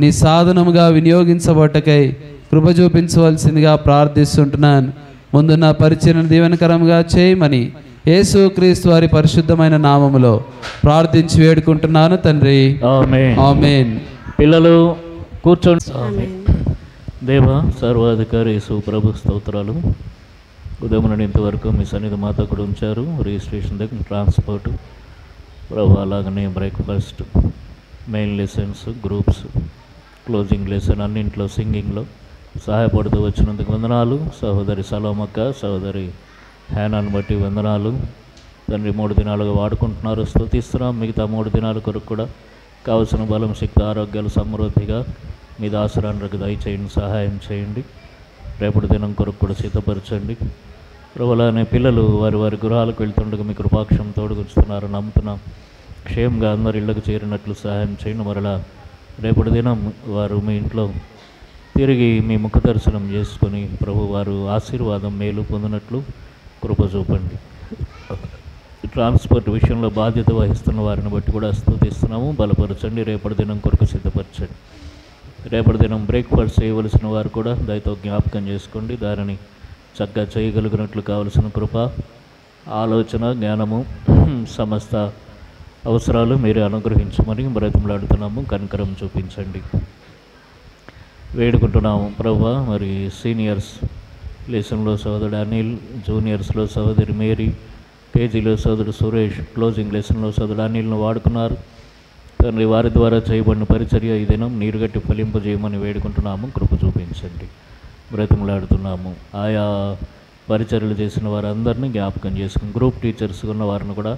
S7: నీ సాధనముగా వినియోగించబట్టకై కృప చూపించవలసిందిగా ప్రార్థిస్తుంటున్నాను. ముందున్న పరిచయను దీవెనకరంగా చేయమని యేసు క్రీస్తు వారి పరిశుద్ధమైన నామములో ప్రార్థించి వేడుకుంటున్నాను తండ్రి.
S6: ఆమేన్.
S7: ఆమేన్.
S6: పిల్లలు కూర్చోండి. దేవ సర్వాధికారి యేసు ప్రభు స్తోత్రాలు. ఉదయం నుండి ఇంతవరకు మీ సన్నిధి మాతో కూడా ఉంచారు. రిజిస్ట్రేషన్ దగ్గర ట్రాన్స్పోర్ట్ ప్రభు, అలాగనే breakfast, main lessons, groups, closing lesson, అన్నింట్లో సింగింగ్లో సహాయపడుతూ వచ్చినందుకు వందనాలు. సహోదరి సలోమక్క, సహోదరి హ్యానాను బట్టి వందనాలు తండ్రి. 3 దినాలుగా వాడుకుంటున్నారు, స్తుతిస్తున్నాం. మిగతా 3 దినాల కొరకు కూడా కావలసిన బలం, శక్తి, ఆరోగ్యాలు సమృద్ధిగా మీ దాసురాండ్రకు దయచేయండి, సహాయం చేయండి. రేపటి దినం కొరకు కూడా సిద్ధపరచండి. ప్రభులానే పిల్లలు వారి వారి గృహాలకు వెళ్తుండగా మీ కృపాక్షం తోడుగుంచుతున్నారు నమ్ముతున్నాం. క్షేమంగా అందరి ఇళ్లకు చేరినట్లు సహాయం చేయండి. మరలా రేపటి దినం వారు మీ ఇంట్లో తిరిగి మీ ముఖ దర్శనం చేసుకొని ప్రభు వారు ఆశీర్వాదం మేలు పొందినట్లు కృప చూపండి. ట్రాన్స్పోర్ట్ విషయంలో బాధ్యత వహిస్తున్న వారిని బట్టి కూడా స్తుతిస్తున్నాము. బలపరచండి. రేపటి దినం కొరకు సిద్ధపరచండి. రేపటి దినం బ్రేక్ఫాస్ట్ చేయవలసిన వారు కూడా దయతో జ్ఞాపకం చేసుకోండి. దానిని చక్కగా చేయగలిగినట్లు కావలసిన కృప, ఆలోచన, జ్ఞానము, సమస్త అవసరాలు మీరే అనుగ్రహించమని బ్రతిమలాడుతున్నాము. కనికరం చూపించండి వేడుకుంటున్నాము ప్రభువా. మరి సీనియర్స్ లెసన్లో సోదరుడు అనిల్, జూనియర్స్లో సహోదరి మేరీ, కేజీలో సోదరుడు సురేష్, క్లోజింగ్ లెసన్లో సోదరుడు అనిల్ను వాడుకున్నారు తండ్రి. వారి ద్వారా చేయబడిన పరిచర్య ఈ దినం నీరుగట్టి ఫలింపజేయమని వేడుకుంటున్నాము. కృప చూపించండి బ్రతిమలాడుతున్నాము. ఆయా పరిచర్యలు చేసిన వారందరినీ జ్ఞాపకం చేసుకుని, గ్రూప్ టీచర్స్ ఉన్న వారిని కూడా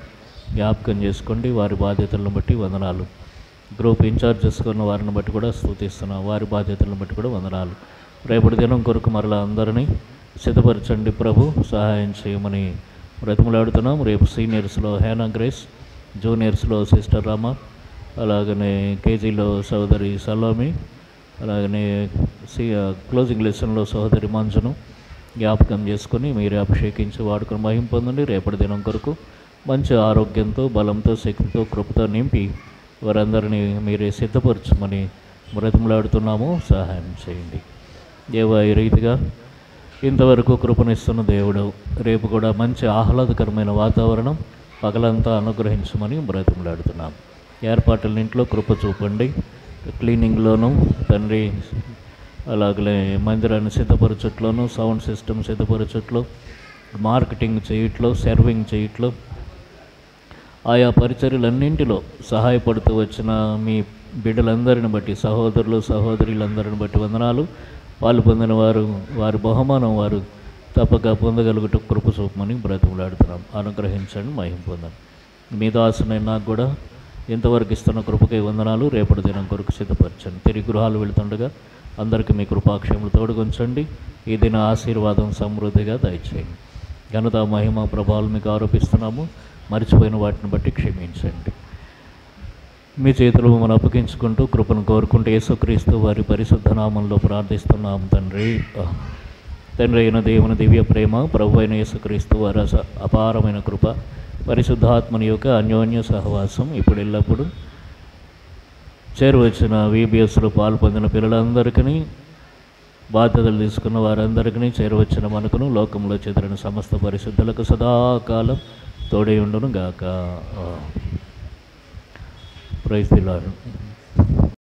S6: జ్ఞాపకం చేసుకోండి. వారి బాధ్యతలను బట్టి వందనాలు. గ్రూప్ ఇన్ఛార్జెస్ ఉన్న వారిని బట్టి కూడా స్తుతిస్తున్నాం. వారి బాధ్యతలను బట్టి కూడా వందనాలు. రేపటి దినం కొరకు మరలా అందరినీ సిద్ధపరచండి ప్రభు, సహాయం చేయమని బ్రతిమలాడుతున్నాం. రేపు సీనియర్స్లో హ్యానా గ్రేస్, జూనియర్స్లో సిస్టర్ రామ, అలాగనే కేజీలో సహోదరి సలోమి, అలాగనే క్లోజింగ్ లెసన్లో సహోదరి మంజును జ్ఞాపకం చేసుకొని మీరే అభిషేకించి వాడుకొని మహిమ పొందండి. రేపటి దినం కొరకు మంచి ఆరోగ్యంతో, బలంతో, శక్తితో, కృపతో నింపి వారందరినీ మీరే సిద్ధపరచమని బ్రతిమలాడుతున్నాము. సహాయం చేయండి దేవా. ఈ రీతిగా ఇంతవరకు కృపనిస్తున్న దేవుడు రేపు కూడా మంచి ఆహ్లాదకరమైన వాతావరణం పగలంతా అనుగ్రహించమని బ్రతిమలాడుతున్నాం. ఏర్పాట్లన్నింటిలో కృప చూపండి. క్లీనింగ్లోనూ తండ్రి, అలాగలే మందిరాన్ని సిద్ధపరచట్లోనూ, సౌండ్ సిస్టమ్ సిద్ధపరచట్లో, మార్కెటింగ్ చేయట్లో, సర్వింగ్ చేయట్లో, ఆయా పరిచర్యలన్నింటిలో సహాయపడుతూ వచ్చిన మీ బిడ్డలందరిని బట్టి, సహోదరులు సహోదరులందరిని బట్టి వందనాలు. వాళ్ళు పొందిన వారు వారి బహుమానం వారు తప్పక పొందగలుగుట కృప చూపమని బ్రతిమలాడుతున్నాం. అనుగ్రహించండి, మహిమ పొందండి. మీ దాసునైనా నాకు కూడా ఇంతవరకు ఇస్తున్న కృపకై వందనాలు. రేపటి దినం కొరకు సిద్ధపరచండి. తిరిగి గృహాలు వెళుతుండగా అందరికీ మీ కృపాక్షేములు తోడుగుంచండి. ఈ దిన ఆశీర్వాదం సమృద్ధిగా దయచేయండి. ఘనత, మహిమ, ప్రభావాలు మీకు ఆరోపిస్తున్నాము. మర్చిపోయిన వాటిని బట్టి క్షమించండి. మీ చేతులు మనం అప్పగించుకుంటూ కృపను కోరుకుంటూ యేసుక్రీస్తు వారి పరిశుద్ధ నామంలో ప్రార్థిస్తున్నాం తండ్రి. తండ్రి అయిన దేవుని దివ్య ప్రేమ, ప్రభు అయిన యేసుక్రీస్తు వారి అపారమైన కృప, పరిశుద్ధాత్మని యొక్క అన్యోన్య సహవాసం ఇప్పుడు ఎల్లప్పుడూ చేరువచ్చిన VBSలో పాల్పొందిన పిల్లలందరికీ, బాధ్యతలు తీసుకున్న వారందరికీ, చేరువచ్చిన మనకును, లోకంలో చెదిరిన సమస్త పరిశుద్ధులకు సదాకాలం తోడై ఉండును గాక. Praise the lord.